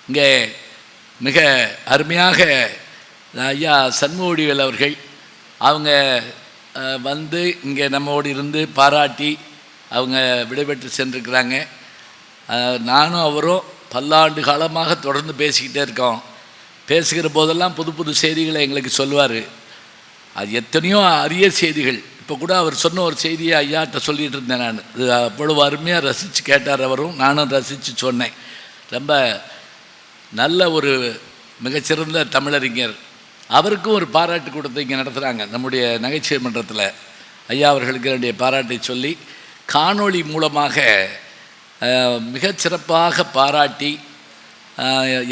இங்கே மிக அருமையாக ஐயா சண்முகவடிவேல் அவர்கள் அவங்க வந்து இங்கே நம்மோடு இருந்து பாராட்டி அவங்க விடைபெற்று சென்றிருக்கிறாங்க. நானும் அவரும் பல்லாண்டு காலமாக தொடர்ந்து பேசிக்கிட்டே இருக்கோம். பேசுகிற போதெல்லாம் புது புது செய்திகளை எங்களுக்கு சொல்லுவார். அது எத்தனையோ அரிய செய்திகள். இப்போ கூட அவர் சொன்ன ஒரு செய்தியை ஐயாட்ட சொல்லிகிட்டு இருந்தேன் நான். இது அவ்வளவு அருமையாக ரசித்து கேட்டார் அவரும், நானும் ரசித்து சொன்னேன். ரொம்ப நல்ல ஒரு மிகச்சிறந்த தமிழறிஞர். அவருக்கும் ஒரு பாராட்டு கூட்டத்தை இங்கே நடத்துகிறாங்க நம்முடைய நகைச்சுவை மன்றத்தில். ஐயா அவர்களுக்கு என்னுடைய பாராட்டை சொல்லி காணொளி மூலமாக மிகச்சிறப்பாக பாராட்டி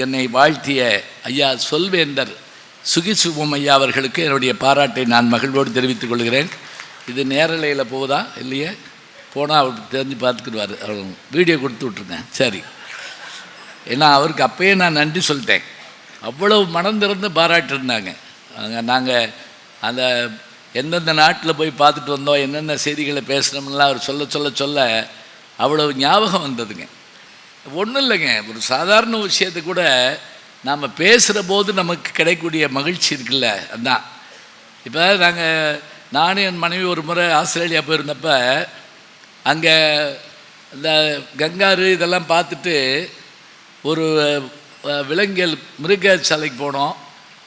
என்னை வாழ்த்திய ஐயா சொல்வேந்தர் சுகிசுவம் ஐயா அவர்களுக்கு என்னுடைய பாராட்டை நான் மகிழ்வோடு தெரிவித்துக் கொள்கிறேன். இது நேரலையில் போகுதா இல்லையே? போனால் அவருக்கு தெரிஞ்சு பார்த்துக்கிடுவார். அவர் வீடியோ கொடுத்து விட்ருங்க. சரி, ஏன்னா அவருக்கு அப்பயே நான் நன்றி சொல்லிட்டேன். அவ்வளவு மனம் திறந்து பாராட்டிருந்தாங்க. நாங்கள் அந்த எந்தெந்த நாட்டில் போய் பார்த்துட்டு வந்தோம், என்னென்ன செய்திகளை பேசுகிறோம்லாம் அவர் சொல்ல சொல்ல அவ்வளவு ஞாபகம் வந்ததுங்க. ஒன்றும் இல்லைங்க, ஒரு சாதாரண விஷயத்தை கூட நாம் பேசுகிற போது நமக்கு கிடைக்கக்கூடிய மகிழ்ச்சி இருக்குல்ல, அதுதான். இப்போ நானும் என் மனைவி ஒரு முறை ஆஸ்திரேலியா போயிருந்தப்ப அங்கே இந்த கங்காரு இதெல்லாம் பார்த்துட்டு ஒரு விலங்கியல் மிருக சாலைக்கு போனோம்.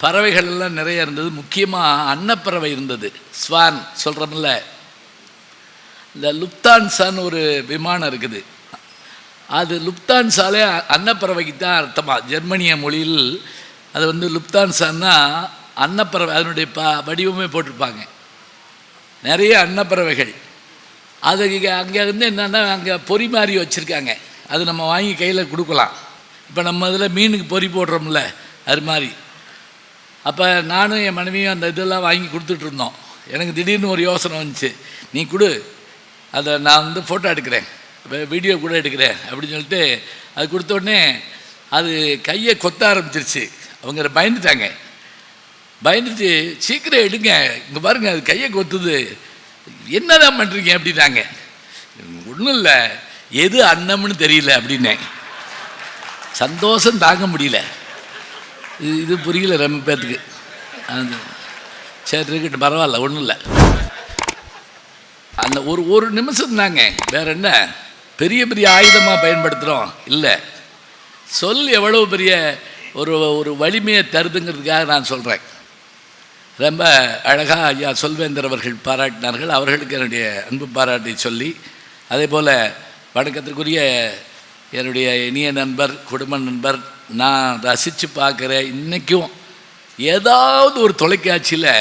பறவைகள் எல்லாம் நிறைய இருந்தது. முக்கியமாக அன்னப்பறவை இருந்தது, ஸ்வான் சொல்கிறோம்ல. இந்த லுப்தான்சான்னு ஒரு விமானம் இருக்குது. அது லுப்தான்சாலே அன்னப்பறவைக்கு தான் அர்த்தமாக. ஜெர்மனிய மொழியில் அது லுப்தான்சான்னா அன்னப்பறவை, அதனுடைய வடிவமே போட்டிருப்பாங்க. நிறைய அன்னப்பறவைகள். அது அங்கே என்னென்னா அங்கே பொறி மாதிரி வச்சுருக்காங்க. அது நம்ம வாங்கி கையில் கொடுக்கலாம். இப்போ நம்ம இதில் மீனுக்கு பொறி போடுறோம்ல, அது மாதிரி. அப்போ நானும் என் மனைவியும் அந்த இதெல்லாம் வாங்கி கொடுத்துட்ருந்தோம். எனக்கு திடீர்னு ஒரு யோசனை வந்துச்சு, நீ கொடு, அதை நான் ஃபோட்டோ எடுக்கிறேன், வீடியோ கூட எடுக்கிறேன் அப்படின்னு சொல்லிட்டு அது கொடுத்தோடனே அது கையை கொத்த ஆரம்பிச்சிருச்சு. அவங்க பயந்துட்டாங்க. பயந்துட்டு சீக்கிரம் எடுங்க, இங்கே பாருங்கள் அது கையை கொத்துது, என்னதான் பண்ணுறீங்க அப்படின்னாங்க. ஒன்றும் இல்லை, எது அன்னம்னு தெரியல அப்படின்னேன். சந்தோஷம் தாங்க முடியல. இது புரியல ரொம்ப பேத்துக்கு. சரி இருக்கட்டும், பரவாயில்ல, ஒன்றும் இல்லை. அந்த ஒரு நிமிஷம் தாங்க, வேற என்ன பெரிய பெரிய ஆயுதமாக பயன்படுத்துகிறோம் இல்லை. சொல் எவ்வளவு பெரிய ஒரு வலிமையை தருதுங்கிறதுக்காக நான் சொல்கிறேன். ரொம்ப அழகாக ஐயா சொல்வேந்தர் அவர்கள் பாராட்டினார்கள். அவர்களுக்கு என்னுடைய அன்பு பாராட்டை சொல்லி, அதே போல் வணக்கத்திற்குரிய என்னுடைய இனிய நண்பர், குடும்ப நண்பர், நான் ரசித்து பார்க்குற இன்றைக்கும் ஏதாவது ஒரு தொலைக்காட்சியில்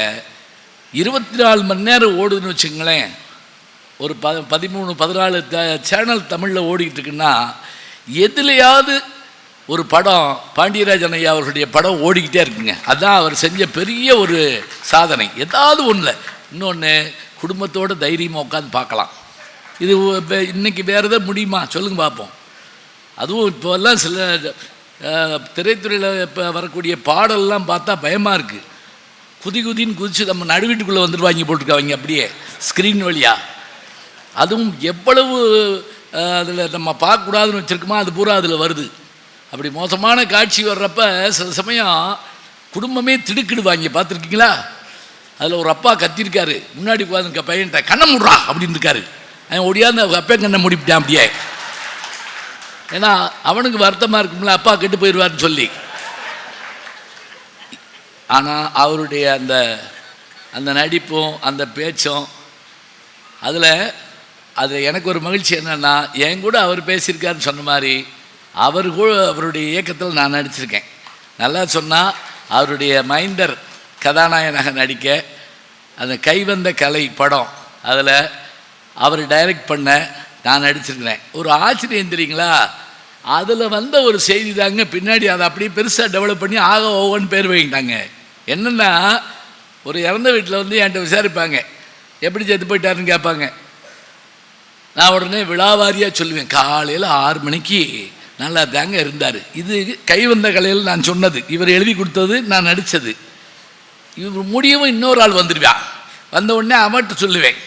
24 மணி நேரம் ஓடுதுன்னு வச்சுங்களேன், ஒரு 13-14 சேனல் தமிழில் ஓடிக்கிட்டு இருக்குன்னா எதுலையாவது ஒரு படம், பாண்டியராஜன் ஐயா அவர்களுடைய படம் ஓடிக்கிட்டே இருக்குங்க. அதுதான் அவர் செஞ்ச பெரிய ஒரு சாதனை. ஏதாவது ஒன்றில் இன்னொன்று குடும்பத்தோடு தைரியமாக உட்காந்து பார்க்கலாம். இது இன்றைக்கி வேறு எதாவது முடியுமா சொல்லுங்க பார்ப்போம். அதுவும் இப்போல்லாம் சில திரைத்துறையில் இப்போ வரக்கூடிய பாடல்லாம் பார்த்தா பயமாக இருக்குது. குதின்னு குதித்து நம்ம நடுவீட்டுக்குள்ளே வந்துட்டு வாங்கி போட்டுருக்காங்க அப்படியே ஸ்க்ரீன் வழியாக. அதுவும் எவ்வளவு அதில் நம்ம பார்க்கக்கூடாதுன்னு வச்சுருக்கோமோ அது பூரா அதில் வருது. அப்படி மோசமான காட்சி வர்றப்ப சில சமயம் குடும்பமே திடுக்கிடுவாங்க, பார்த்துருக்கீங்களா? அதில் ஒரு அப்பா கத்திருக்காரு, முன்னாடி உட்காந்துருக்க பையன்ட்ட கண்ணை மூடுறா அப்படின்னு இருக்காரு. அவன் ஒடியாந்து அவங்க அப்பா கண்ணை மூடிவிட்டான் அப்படியே. ஏன்னா அவனுக்கு வருத்தமாக இருக்கும்ல, அப்பா கெட்டு போயிடுவார்னு சொல்லி. ஆனால் அவருடைய அந்த நடிப்பும் அந்த பேச்சும் அதில் எனக்கு ஒரு மகிழ்ச்சி என்னென்னா, என் கூட அவர் பேசியிருக்காருன்னு சொன்ன மாதிரி அவருடைய இயக்கத்தில் நான் நடிச்சிருக்கேன். நல்லா சொன்னால் அவருடைய மைந்தர் கதாநாயகனாக நடிக்க அந்த கைவந்த கலை படம் அதில் அவர் டைரக்ட் பண்ண நான் நடிச்சிருக்கிறேன். ஒரு ஆச்சரியம் தெரியுங்களா, அதில் வந்த ஒரு செய்தி தாங்க பின்னாடி அதை அப்படியே பெருசாக டெவலப் பண்ணி ஆக ஓவன்னு பேர் வைக்கிட்டாங்க. என்னென்னா, ஒரு இறந்த வீட்டில் என்கிட்ட விசாரிப்பாங்க, எப்படி செத்து போயிட்டாருன்னு கேட்பாங்க. நான் உடனே விழாவாரியாக சொல்லுவேன், காலையில் 6 மணிக்கு நல்லா தாங்க இருந்தார். இது கைவந்த கலையில் நான் சொன்னது, இவர் எழுதி கொடுத்தது, நான் நடித்தது. இவர் முடியவும் இன்னொரு ஆள் வந்துடுவான். வந்த உடனே அவன்கிட்ட சொல்லுவேன்.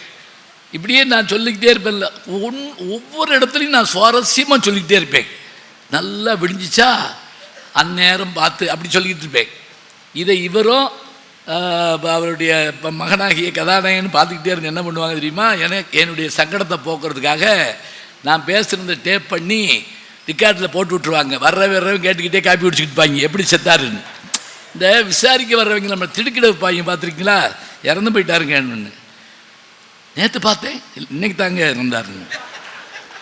இப்படியே நான் சொல்லிக்கிட்டே இருப்பேன்ல, ஒவ்வொரு இடத்துலையும் நான் சுவாரஸ்யமாக சொல்லிக்கிட்டே இருப்பேன். நல்லா விடிஞ்சிச்சா அந்நேரம் பார்த்து அப்படி சொல்லிக்கிட்டு இருப்பேன். இதை இவரும் அவருடைய மகனாகிய கதாநாயகன் பார்த்துக்கிட்டே இருந்து என்ன பண்ணுவாங்க தெரியுமா, என்னுடைய சங்கடத்தை போக்குறதுக்காக நான் பேசுகிறத டேப் பண்ணி ரிக்கார்டில் போட்டு விட்ருவாங்க. வர்றவங்க கேட்டுக்கிட்டே காப்பி குடிச்சிக்கிட்டு இருப்பாங்க எப்படி செத்தாருன்னு. இந்த விசாரிக்க வர்றவங்க நம்ம திடுக்கிட வைப்பாங்க, பார்த்துருக்கீங்களா, இறந்து போயிட்டாருங்கன்னு. நேற்று பார்த்தேன், இன்னைக்கு தாங்க இருந்தாருன்னு.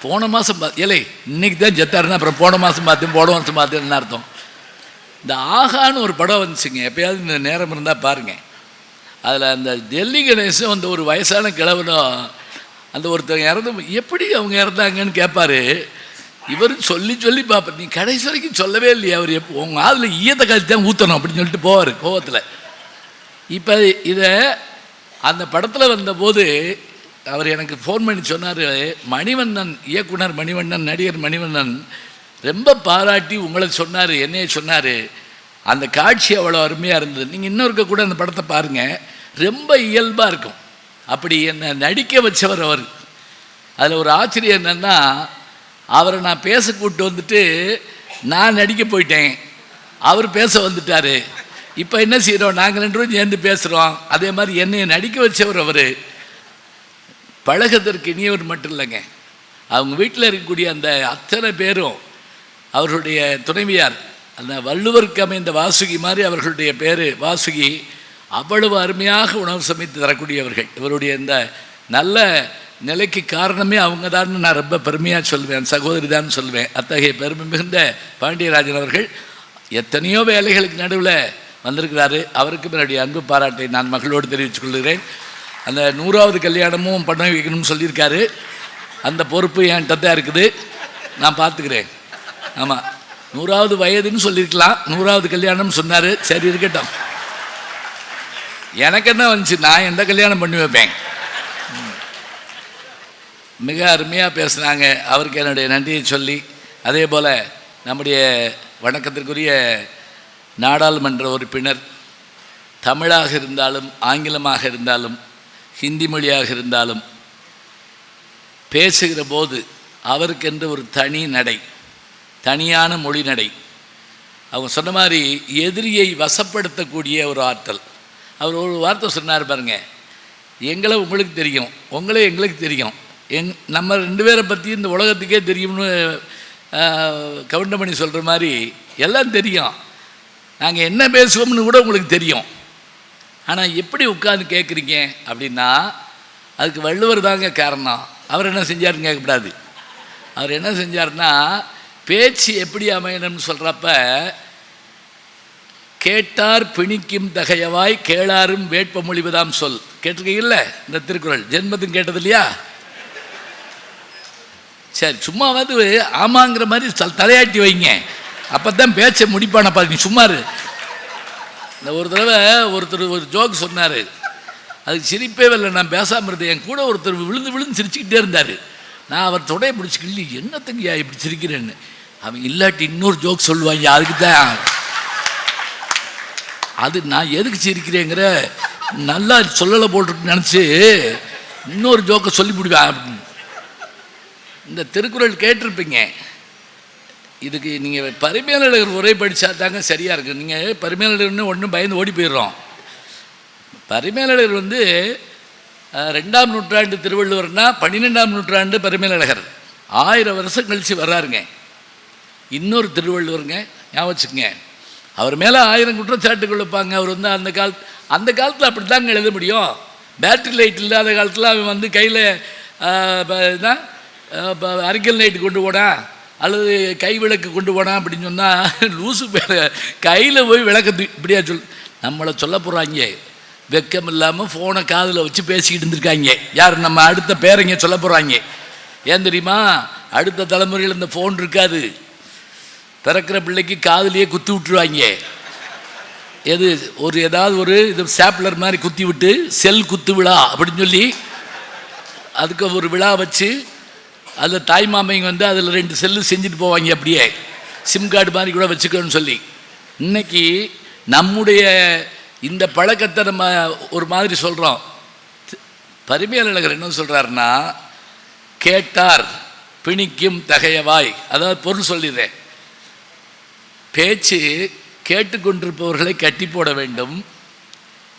போன மாதம் ஏலே இன்னைக்கு தான் செத்தாருன்னா அப்புறம் போன மாதம் பார்த்தேன், போன மாதம் பார்த்தேன்னு அர்த்தம். இந்த ஆகான்னு ஒரு படம் வந்துச்சுங்க, எப்பயாவது இந்த நேரம் இருந்தால் பாருங்கள். அதில் அந்த டெல்லி கணேசன் அந்த ஒரு வயசான கிழவனும் அந்த ஒருத்தவங்க இறந்து எப்படி அவங்க இறந்தாங்கன்னு கேட்பார். இவர் சொல்லி சொல்லி பார்ப்பார். நீ கடைசி வரைக்கும் சொல்லவே இல்லையா, அவர் உங்கள் ஆதில் ஈயத்தை காய்ச்சி தான் ஊற்றணும் அப்படின்னு சொல்லிட்டு போவார் கோவத்தில். இப்போ இதை அந்த படத்தில் வந்தபோது அவர் எனக்கு ஃபோன் பண்ணி சொன்னார், மணிவண்ணன் இயக்குனர் மணிவண்ணன், நடிகர் மணிவண்ணன் ரொம்ப பாராட்டி உங்களை சொன்னார், என்னைய சொன்னார். அந்த காட்சி அவ்வளோ அருமையாக இருந்தது. நீங்கள் இன்னொருக்க கூட அந்த படத்தை பாருங்கள், ரொம்ப இயல்பாக இருக்கும். அப்படி என்னை நடிக்க வச்சவர் அவர். அதில் ஒரு ஆச்சரியம் என்னென்னா, அவரை நான் பேச கூப்பிட்டு வந்துட்டு நான் நடிக்க போயிட்டேன், அவர் பேச வந்துட்டார். இப்போ என்ன செய்கிறோம், நாங்கள் 2 பேரும் சேர்ந்து பேசுகிறோம். அதே மாதிரி என்னை நடிக்க வச்சவர் அவர். பழகத்திற்கு இனியவர் மட்டும் இல்லைங்க, அவங்க வீட்டில் இருக்கக்கூடிய அந்த அத்தனை பேரும், அவர்களுடைய துணைவியார் அந்த வள்ளுவருக்கு அமைந்த வாசுகி மாதிரி அவர்களுடைய பேர் வாசுகி, அவ்வளவு அருமையாக உணவு சமைத்து தரக்கூடியவர்கள். இவருடைய இந்த நல்ல நிலைக்கு காரணமே அவங்க தான் நான் ரொம்ப பெருமையாக சொல்வேன், சகோதரி தான் சொல்வேன். அத்தகைய பெருமை மிகுந்த பாண்டியராஜன் அவர்கள் எத்தனையோ வேலைகளுக்கு நடுவில் வந்திருக்கிறாரு. அவருக்கு என்னுடைய அன்பு பாராட்டை நான் மகளோடு தெரிவித்துக் கொள்கிறேன். அந்த 100வது கல்யாணமும் பண்ண வைக்கணும்னு சொல்லியிருக்காரு. அந்த பொறுப்பு என்கிட்ட தான் இருக்குது, நான் பார்த்துக்கிறேன். ஆமாம், 100வது வயதுன்னு சொல்லியிருக்கலாம், 100வது கல்யாணம்னு சொன்னார். சரி இருக்கட்டும், எனக்கு என்ன வந்துச்சு, நான் எந்த கல்யாணம் பண்ணி வைப்பேன். மிக அருமையாக பேசுனாங்க, அவருக்கு என்னுடைய நன்றியை சொல்லி, அதே போல் நம்முடைய வணக்கத்திற்குரிய நாடாளுமன்ற உறுப்பினர், தமிழாக இருந்தாலும் ஆங்கிலமாக இருந்தாலும் ஹிந்தி மொழியாக இருந்தாலும் பேசுகிற போது அவருக்கென்று ஒரு தனி நடை, தனியான மொழி நடை. அவங்க சொன்ன மாதிரி எதிரியை வசப்படுத்தக்கூடிய ஒரு ஆற்றல். அவர் ஒரு வார்த்தை சொன்னார் பாருங்க, எங்களை உங்களுக்கு தெரியும், உங்களே எங்களுக்கு தெரியும், நம்ம 2 பேரை பற்றி இந்த உலகத்துக்கே தெரியும்னு கவுண்டமணி சொல்கிற மாதிரி எல்லாம் தெரியும், நாங்கள் என்ன பேசுவோம்னு கூட உங்களுக்கு தெரியும். ஆனால் எப்படி உட்காந்து கேட்குறீங்க அப்படின்னா அதுக்கு வள்ளுவர் தாங்க காரணம். அவர் என்ன செஞ்சாருன்னு கேட்கக்கூடாது. அவர் என்ன செஞ்சார்னா, பேச்சு எப்படி அமையணும்னு சொல்கிறப்ப, கேட்டார் பிணிக்கும் தகையவாய் கேளாரும் வேட்ப மொழிவதாம் சொல். கேட்டிருக்கீங்கல்ல இந்த திருக்குறள், ஜென்மத்தும் கேட்டது இல்லையா? சரி, சும்மா வந்து ஆமாங்கிற மாதிரி தலையாட்டி வைங்க, அப்போ தான் பேச்சை முடிப்பான பாருங்க. சும்மாரு இந்த ஒரு தடவை ஒருத்தர் ஒரு ஜோக் சொன்னார், அதுக்கு சிரிப்பே இல்லை, நான் பேசாமல் இருந்தேன். என் கூட ஒருத்தர் விழுந்து விழுந்து சிரிச்சுக்கிட்டே இருந்தார். நான் அவர் தொடையை பிடிச்சிக்கிள்ளி, என்னத்துங்கய்யா இப்படி சிரிக்கிறேன்னு. அவன் இல்லாட்டி இன்னொரு ஜோக் சொல்லுவாங்க, அதுக்கு தான் அது நான் எதுக்கு சிரிக்கிறேங்கிற நல்லா சொல்லலை போட்டுருக்கு நினச்சி இன்னொரு ஜோக்கை சொல்லிவிடுவேன் அப்படின்னு. இந்த திருக்குறள் கேட்டிருப்பீங்க, இதுக்கு நீங்கள் பரிமேலழகர் உரை படித்தா தாங்க சரியாக இருக்குது. நீங்கள் பரிமேலழகர்னு ஒன்றும் பயந்து ஓடி போயிடுறோம். பரிமேலழகர் வந்து 2ஆம் நூற்றாண்டு திருவள்ளுவர்னா 12ஆம் நூற்றாண்டு பரிமேலழகர், 1000 வருஷம் கழித்து வர்றாருங்க. இன்னொரு திருவள்ளுவருங்க, ஞாபகம் வச்சுக்கோங்க. அவர் மேலே 1000 குற்றச்சாட்டுகள் வைப்பாங்க. அவர் வந்து அந்த காலத்தில் அப்படி தாங்க எழுத முடியும். பேட்டரி லைட் இல்லாத காலத்தில் அவன் வந்து கையில் அரிக்கல் லைட்டு கொண்டு போனா அல்லது கை விளக்கு கொண்டு போனா அப்படின்னு சொன்னால் லூசு பேர கையில் போய் விளக்கு இப்படியா நம்மளை சொல்ல போகிறாங்க. வெக்கம் இல்லாமல் ஃபோனை காதில் வச்சு பேசிக்கிட்டு இருந்திருக்காங்க. யார் நம்ம அடுத்த பேரங்க சொல்ல போகிறாங்க. ஏன் தெரியுமா, அடுத்த தலைமுறையில் இந்த ஃபோன் இருக்காது. பிறக்கிற பிள்ளைக்கு காதுலேயே குத்தி விட்டுருவாங்க. எது ஏதாவது ஒரு இது சாப்லர் மாதிரி குத்தி விட்டு செல் குத்து விழா அப்படின்னு சொல்லி அதுக்கு ஒரு விழா வச்சு அதில் தாய் மாமைங்க வந்து அதில் 2 செல்லு செஞ்சுட்டு போவாங்க, அப்படியே சிம் கார்டு மாதிரி கூட வச்சுக்கணும்னு சொல்லி. இன்னைக்கு நம்முடைய இந்த பழக்கத்தை நம்ம ஒரு மாதிரி சொல்கிறோம். பரிமேலழகர் என்ன சொல்கிறாருன்னா, கேட்டார் பிணிக்கும் தகையவாய். அதாவது பொருள் சொல்லிடுறேன். பேச்சு கேட்டுக்கொண்டிருப்பவர்களை கட்டி போட வேண்டும்,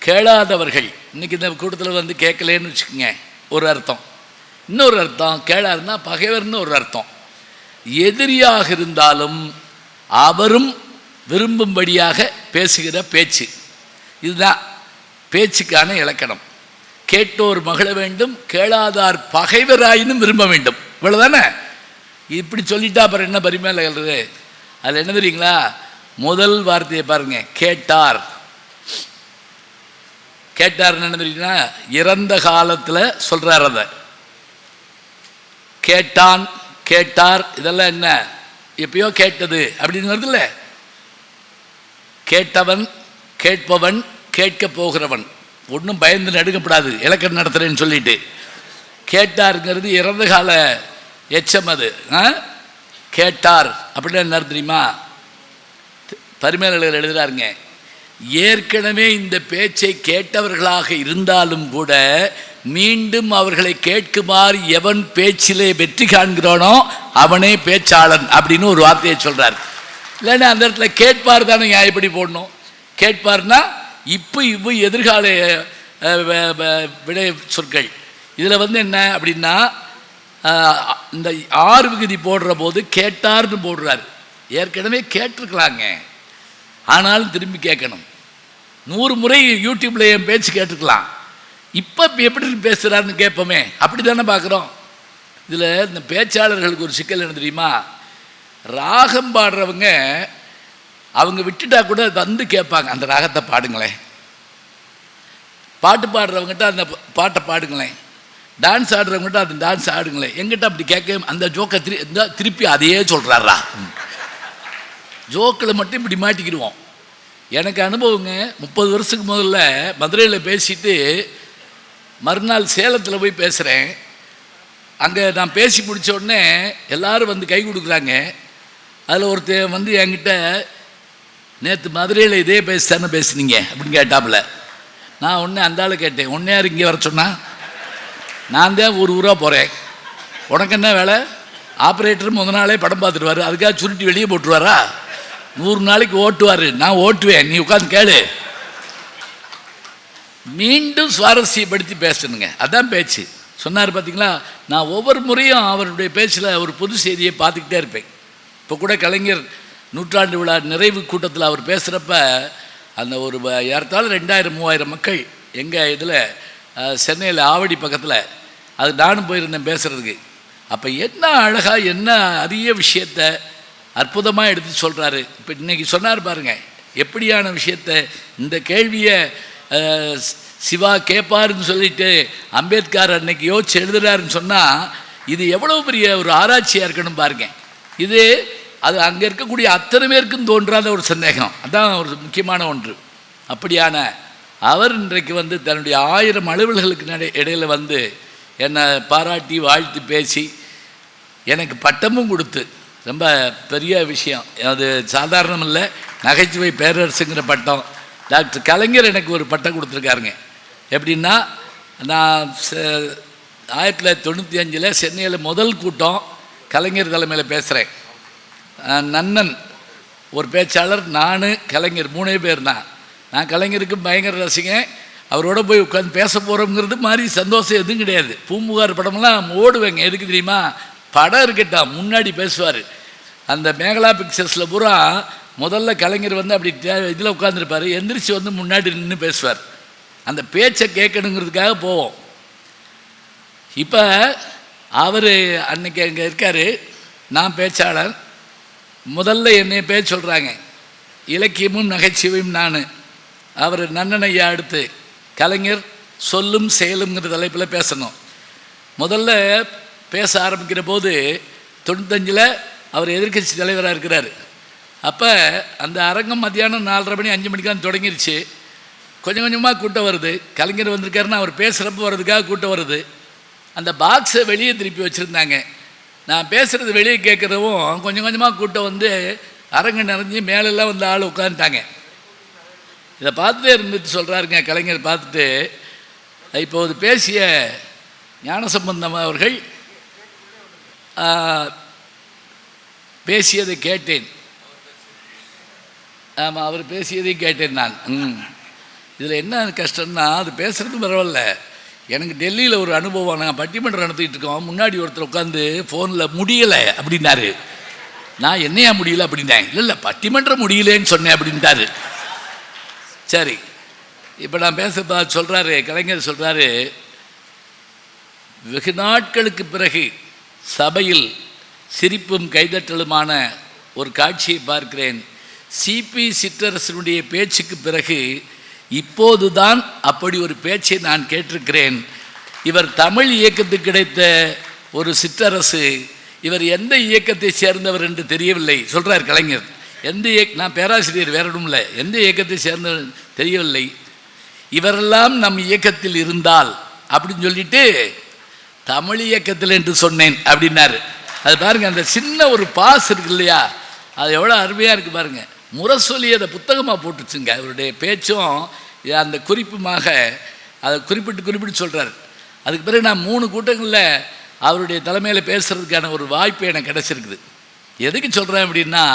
கேளாதவர்கள். இன்றைக்கி இந்த கூட்டத்தில் வந்து கேட்கலேன்னு வச்சுக்கோங்க, ஒரு அர்த்தம். இன்னொரு அர்த்தம், கேளாருன்னா பகைவர்னு ஒரு அர்த்தம். எதிரியாக இருந்தாலும் அவரும் விரும்பும்படியாக பேசுகிற பேச்சு, இதுதான் பேச்சுக்கான இலக்கணம். கேட்டோர் மகிழ வேண்டும், கேளாதார் பகைவராயினும் விரும்ப வேண்டும். இவ்வளோதானே? இப்படி சொல்லிட்டா அப்புறம் என்ன பரிமேலழகர்? அது என்ன தெரியுங்களா? முதல் வார்த்தையை பாருங்க, கேட்டார். கேட்டார் என்ன தெரியுங்களா? இறந்த காலத்தில் சொல்றார். அதை கேட்டான், கேட்டார், இதெல்லாம் என்ன எப்பயோ கேட்டது அப்படின்னு வருதுல்ல. கேட்டவன், கேட்பவன், கேட்க போகிறவன். ஒன்றும் பயந்து நடுக்கப்படாது இலக்கணம் நடத்துறேன்னு சொல்லிட்டு. கேட்டாருங்கிறது இறந்த கால எச்சம். அது கேட்டார் அப்படின்னு என்ன தெரியுமா? பரிமேலழகர் எழுதுறாருங்க, ஏற்கனவே இந்த பேச்சை கேட்டவர்களாக இருந்தாலும் கூட மீண்டும் அவர்களை கேட்குமாறு எவன் பேச்சிலே வெற்றி காண்கிறானோ அவனே பேச்சாளன் அப்படின்னு ஒரு வார்த்தையை சொல்றார். இல்லைன்னா அந்த இடத்துல கேட்பார் தானே எப்படி போடணும்? கேட்பார்னா இப்போ இவ்வு எதிர்கால விடை சொற்கள். இதில் வந்து என்ன அப்படின்னா, இந்த 6 விகுதி போடுற போது கேட்டார்னு போடுறார். ஏற்கனவே கேட்டிருக்கலாங்க, ஆனாலும் திரும்பி கேட்கணும். 100 முறை யூடியூப்பில் என் பேச்சு கேட்டுருக்கலாம், இப்போ எப்படி பேசுகிறாருன்னு கேட்போமே, அப்படி தானே பார்க்குறோம். இதில் இந்த பேச்சாளர்களுக்கு ஒரு சிக்கல் என்ன தெரியுமா? ராகம் பாடுறவங்க அவங்க விட்டுட்டா கூட வந்து கேட்பாங்க, அந்த ராகத்தை பாடுங்களேன். பாட்டு பாடுறவங்ககிட்ட அந்த பாட்டை பாடுங்களேன். டான்ஸ் ஆடுறவங்ககிட்ட அந்த டான்ஸ் ஆடுங்களேன். எங்கிட்ட அப்படி கேட்க அந்த ஜோக்கை திருப்பி அதையே சொல்கிறாரா? ஜோக்கில் மட்டும் இப்படி மாட்டிக்கிடுவோம். எனக்கு அனுபவங்க, 30 வருஷத்துக்கு முதல்ல மதுரையில் பேசிட்டு மறுநாள் சேலத்தில் போய் பேசுகிறேன். அங்கே நான் பேசி முடித்த உடனே எல்லோரும் வந்து கை கொடுக்குறாங்க. அதில் ஒருத்தர் வந்து என்கிட்ட, நேற்று மதுரையில் இதே தானே பேசுனீங்க அப்படின்னு கேட்டாப்புல. நான் ஒன்று அந்த ஆள் கேட்டேன், ஒன்றே யார் இங்கே வர சொன்னா? நான் தான் ஒரு ஊராக போகிறேன், உனக்கு என்ன வேலை? ஆப்ரேட்டர் முத நாளே படம் பார்த்துருவார், அதுக்காக சுருட்டி வெளியே போட்டுருவாரா? 100 நாளைக்கு ஓட்டுவார், நான் ஓட்டுவேன், நீ உட்காந்து கேளு. மீண்டும் சுவாரஸ்யப்படுத்தி பேசணுங்க, அதான் பேச்சு. சொன்னார் பார்த்தீங்களா? நான் ஒவ்வொரு முறையும் அவருடைய பேச்சில் ஒரு புது செய்தியை பார்த்துக்கிட்டே இருப்பேன். இப்போ கூட கலைஞர் 100ஆண்டு விழா நிறைவு கூட்டத்தில் அவர் பேசுகிறப்ப அந்த ஒரு ஏறத்தாழ 2000-3000 மக்கள் எங்கள் இதில் சென்னையில் ஆவடி பக்கத்தில், அது நானும் போயிருந்தேன் பேசுகிறதுக்கு. அப்போ என்ன அழகாக என்ன அரிய விஷயத்தை அற்புதமாக எடுத்து சொல்கிறாரு. இப்போ இன்றைக்கி சொன்னார் பாருங்கள், எப்படியான விஷயத்தை இந்த கேள்வியை சிவா கேட்பாருன்னு சொல்லிட்டு அம்பேத்கர் அன்னைக்கு யோசிச்சு எழுதுறாருன்னு சொன்னால் இது எவ்வளோ பெரிய ஒரு ஆராய்ச்சியாக இருக்கணும் பாருங்க. இது அது அங்கே இருக்கக்கூடிய அத்தனை பேருக்கும் தோன்றாத ஒரு சந்தேகம், அதான் ஒரு முக்கியமான ஒன்று. அப்படியான அவர் இன்றைக்கு வந்து தன்னுடைய 1000 அலுவல்களுக்கு இடையில் வந்து என்னை பாராட்டி வாழ்த்து பேசி எனக்கு பட்டமும் கொடுத்து, ரொம்ப பெரிய விஷயம் அது, சாதாரணம் இல்லை. நகைச்சுவை பேரரசுங்கிற பட்டம் டாக்டர் கலைஞர் எனக்கு ஒரு பட்டம் கொடுத்துருக்காருங்க. எப்படின்னா, நான் 1995 சென்னையில் முதல் கூட்டம் கலைஞர் தலைமையில் பேசுகிறேன். நன்னன் ஒரு பேச்சாளர், நான் கலைஞர் 3 பேர் தான். நான் கலைஞருக்கு பயங்கர ரசிகன். அவரோட போய் உட்காந்து பேச போகிறோங்கிறது மாதிரி சந்தோஷம் எதுவும் கிடையாது. பூம்புகார் படமெல்லாம் ஓடுவேங்க. எதுக்கு தெரியுமா? படம் இருக்கட்டும், முன்னாடி பேசுவார். அந்த மேகலா பிக்சர்ஸில் பூரா முதல்ல கலைஞர் வந்து அப்படி இதில் உட்காந்துருப்பார், எந்திரிச்சு வந்து முன்னாடி நின்று பேசுவார். அந்த பேச்சை கேட்கணுங்கிறதுக்காக போவோம். இப்போ அவர் அன்னைக்கு அங்கே இருக்கார், நான் பேச்சாளர். முதல்ல என்னை பேச சொல்கிறாங்க, இலக்கியமும் நகைச்சுவையும் நான். அவர் நன்னனையா அடுத்து கலைஞர் சொல்லும் செயலுங்கிற தலைப்பில் பேசணும். முதல்ல பேச ஆரம்பிக்கிற போது 95 அவர் எதிர்க்கட்சி தலைவராக இருக்கிறார். அப்போ அந்த அரங்கம் மத்தியானம் 4:30 மணி 5 மணிக்கெலாம் தொடங்கிருச்சு. கொஞ்சம் கொஞ்சமாக கூட்டம் வருது. கலைஞர் வந்திருக்காருன்னா அவர் பேசுகிறப்ப வர்றதுக்காக கூட்டம் வருது. அந்த பாக்ஸை வெளியே திருப்பி வச்சுருந்தாங்க. நான் பேசுகிறது வெளியே கேட்குறவும் கொஞ்சம் கொஞ்சமாக கூட்டம் வந்து அரங்கு நிறைஞ்சி மேலெல்லாம் வந்து ஆள் உட்காந்துட்டாங்க. இதை பார்த்துட்டே இருந்துட்டு சொல்கிறாருங்க கலைஞர் பார்த்துட்டு, இப்போது பேசிய ஞானசம்பந்தம் அவர்கள் பேசியதை கேட்டேன். ஆமாம், அவர் பேசியதையும் கேட்டேன் நான். இதில் என்ன கஷ்டம்னா, அது பேசுகிறது பரவாயில்ல. எனக்கு டெல்லியில் ஒரு அனுபவம். நாங்கள் பட்டிமன்றம் நடத்திட்டு இருக்கோம். முன்னாடி ஒருத்தர் உட்காந்து ஃபோனில் முடியலை அப்படின்னாரு. நான் என்னையா முடியல அப்படின்னேன். இல்லை பட்டிமன்றம் முடியலேன்னு சொன்னேன் அப்படின்ட்டாரு. சரி, இப்போ நான் பேச சொல்கிறாரு கலைஞர் சொல்கிறாரு, வெகு நாட்களுக்கு பிறகு சபையில் சிரிப்பும் கைதட்டலுமான ஒரு காட்சியை பார்க்கிறேன். சிபி சிற்றரசனுடைய பேச்சுக்கு பிறகு இப்போதுதான் அப்படி ஒரு பேச்சை நான் கேட்டிருக்கிறேன். இவர் தமிழ் இயக்கத்துக்கு கிடைத்த ஒரு சிற்றரசு. இவர் எந்த இயக்கத்தை சேர்ந்தவர் என்று தெரியவில்லை சொல்கிறார் கலைஞர். நான் பேராசிரியர், வேற ஒன்றும் இல்லை. எந்த இயக்கத்தை சேர்ந்தவர் தெரியவில்லை. இவரெல்லாம் நம் இயக்கத்தில் இருந்தால் அப்படின்னு சொல்லிட்டு தமிழ் இயக்கத்தில் என்று சொன்னேன் அப்படின்னாரு. அது பாருங்கள், அந்த சின்ன ஒரு பாஸ் இருக்கு இல்லையா, அது எவ்வளோ அருமையாக இருக்குது பாருங்கள். முரசொலி அதை புத்தகமாக போட்டுச்சுங்க. அவருடைய பேச்சும் அந்த குறிப்புமாக அதை குறிப்பிட்டு சொல்கிறார். அதுக்கு பிறகு நான் 3 கூட்டங்களில் அவருடைய தலைமையில் பேசுகிறதுக்கான ஒரு வாய்ப்பு எனக்கு கிடச்சிருக்குது. எதுக்கு சொல்கிறேன் அப்படின்னா,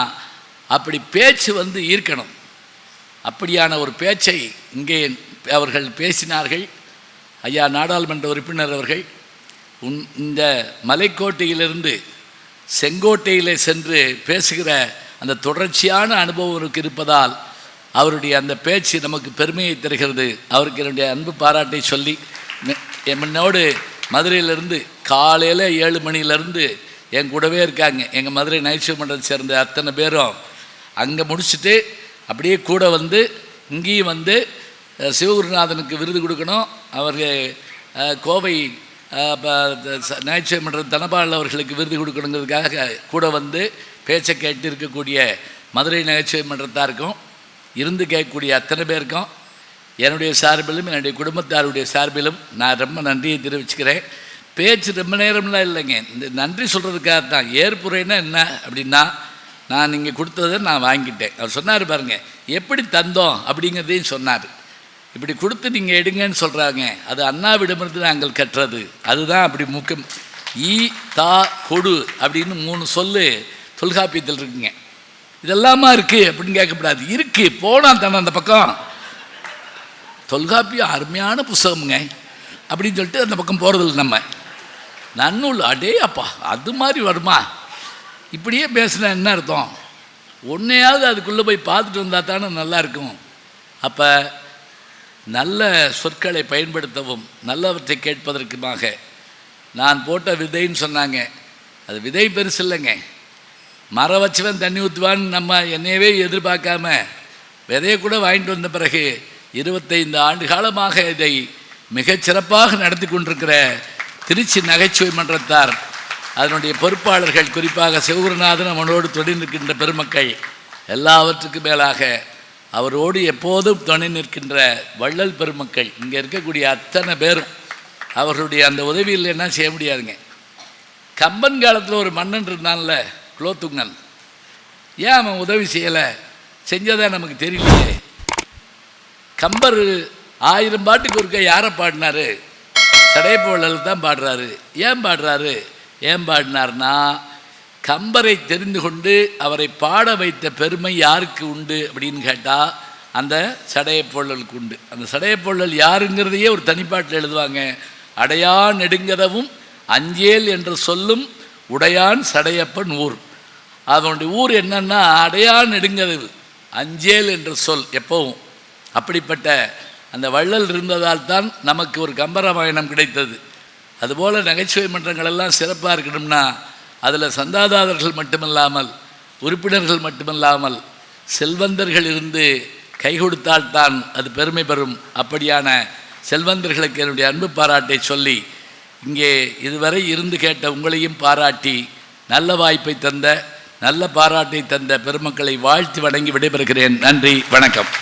அப்படி பேச்சு வந்து ஈர்க்கணும். அப்படியான ஒரு பேச்சை இங்கே அவர்கள் பேசினார்கள். ஐயா நாடாளுமன்ற உறுப்பினர் அவர்கள் இந்த மலைக்கோட்டையிலிருந்து செங்கோட்டையிலே சென்று பேசுகிற அந்த தொடர்ச்சியான அனுபவம் இருப்பதால் அவருடைய அந்த பேச்சு நமக்கு பெருமையை தருகிறது. அவருக்கு என்னுடைய அன்பு பாராட்டை சொல்லி, என்னோடு மதுரையிலேருந்து காலையில் 7 மணிலேருந்து என் கூடவே இருக்காங்க. எங்கள் மதுரை நகைச்சுவை மன்றத்தை சேர்ந்த அத்தனை பேரும் அங்கே முடிச்சுட்டு அப்படியே கூட வந்து இங்கேயும் வந்து சிவகுருநாதனுக்கு விருது கொடுக்கணும். அவர்கள் கோவை நகைச்சுவை மன்றம் தனபால் அவர்களுக்கு விருது கொடுக்கணுங்கிறதுக்காக கூட வந்து பேச்சை கேட்டு இருக்கக்கூடிய மதுரை நகைச்சுவை மன்றத்தாருக்கும் இருந்து கேட்கக்கூடிய அத்தனை பேருக்கும் என்னுடைய சார்பிலும் என்னுடைய குடும்பத்தாருடைய சார்பிலும் நான் ரொம்ப நன்றியை தெரிவிச்சுக்கிறேன். பேச்சு ரொம்ப நேரம்லாம் இல்லைங்க, இந்த நன்றி சொல்கிறதுக்காக தான். ஏற்புரைன்னா என்ன அப்படின்னா, நான் நீங்கள் கொடுத்ததை நான் வாங்கிட்டேன். அவர் சொன்னார் பாருங்கள், எப்படி தந்தோம் அப்படிங்கிறதையும் சொன்னார். இப்படி கொடுத்து நீங்கள் எடுங்கன்னு சொல்கிறாங்க, அது அண்ணாவிடமிருந்து நாங்கள் கற்றது. அதுதான் அப்படி முக்கியம். ஈ தா கொடு அப்படின்னு 3 சொல்லு தொல்காப்பியத்தில் இருக்குங்க. இதெல்லாமா இருக்குது அப்படின்னு கேட்கக்கூடாது. இருக்குது, போனால் தானே அந்த பக்கம். தொல்காப்பியம் அருமையான புஸ்தகமுங்க அப்படின்னு சொல்லிட்டு அந்த பக்கம் போகிறதில்ல. நம்ம நன்னூல் அடே அப்பா அது மாதிரி வருமா, இப்படியே பேசுனா என்ன அர்த்தம்? ஒன்றையாவது அதுக்குள்ளே போய் பார்த்துட்டு வந்தால் தானே நல்லாயிருக்கும். அப்போ நல்ல சொற்களை பயன்படுத்தவும் நல்லவற்றை கேட்பதற்குமாக நான் போட்ட விதைன்னு சொன்னாங்க. அது விதை பெருசு இல்லைங்க, மரம் வச்சுவன் தண்ணி ஊற்றுவான்னு நம்ம என்னையவே எதிர்பார்க்காம விதையை கூட வாங்கிட்டு வந்த பிறகு 25 ஆண்டு காலமாக இதை மிகச்சிறப்பாக நடத்தி கொண்டிருக்கிற திருச்சி நகைச்சுவை மன்றத்தார், அதனுடைய பொறுப்பாளர்கள், குறிப்பாக சிவகுருநாதன் அவனோடு துணை நிற்கின்ற பெருமக்கள், எல்லாவற்றுக்கும் மேலாக அவரோடு எப்போதும் துணை நிற்கின்ற வள்ளல் பெருமக்கள், இங்கே இருக்கக்கூடிய அத்தனை பேரும் அவர்களுடைய அந்த உதவியில் என்ன செய்ய முடியாதுங்க. கம்பன் காலத்தில் ஒரு மன்னன் இருந்தான்ல, குலோத்துங்கன், ஏன் அவன் உதவி செய்யலை? செஞ்சதான் நமக்கு தெரியலையே. கம்பர் 1000 பாட்டுக்கு ஒருக்க யாரை பாடினார்? சடையப்ப வள்ளல் தான் பாடுறாரு. ஏன் பாடினார்னா, கம்பரை தெரிந்து கொண்டு அவரை பாட வைத்த பெருமை யாருக்கு உண்டு அப்படின்னு கேட்டால் அந்த சடையப்ப வள்ளலுக்கு உண்டு. அந்த சடையப்ப வள்ளல் யாருங்கிறதையே ஒரு தனிப்பாட்டில் எழுதுவாங்க. அடையான் நெடுங்கதவும் அஞ்சேல் என்று சொல்லும் உடையான் சடையப்பன் ஊர். அதனுடைய ஊர் என்னன்னா அடையான் நெடுங்கதவு, அஞ்சேல் என்ற சொல் எப்பவும். அப்படிப்பட்ட அந்த வள்ளல் இருந்ததால் தான் நமக்கு ஒரு கம்பராமாயணம் கிடைத்தது. அதுபோல் நகைச்சுவை மன்றங்கள் எல்லாம் சிறப்பாக இருக்கணும்னா அதில் சந்தாதாரர்கள் மட்டுமல்லாமல், உறுப்பினர்கள் மட்டுமல்லாமல், செல்வந்தர்கள் இருந்து கை கொடுத்தால்தான் அது பெருமை பெறும். அப்படியான செல்வந்தர்களுக்கு என்னுடைய அன்பு பாராட்டை சொல்லி, இங்கே இதுவரை இருந்து கேட்ட உங்களையும் பாராட்டி, நல்ல வாய்ப்பை தந்த, நல்ல பாராட்டை தந்த பெருமக்களை வாழ்த்தி வணங்கி விடைபெறுகிறேன். நன்றி, வணக்கம்.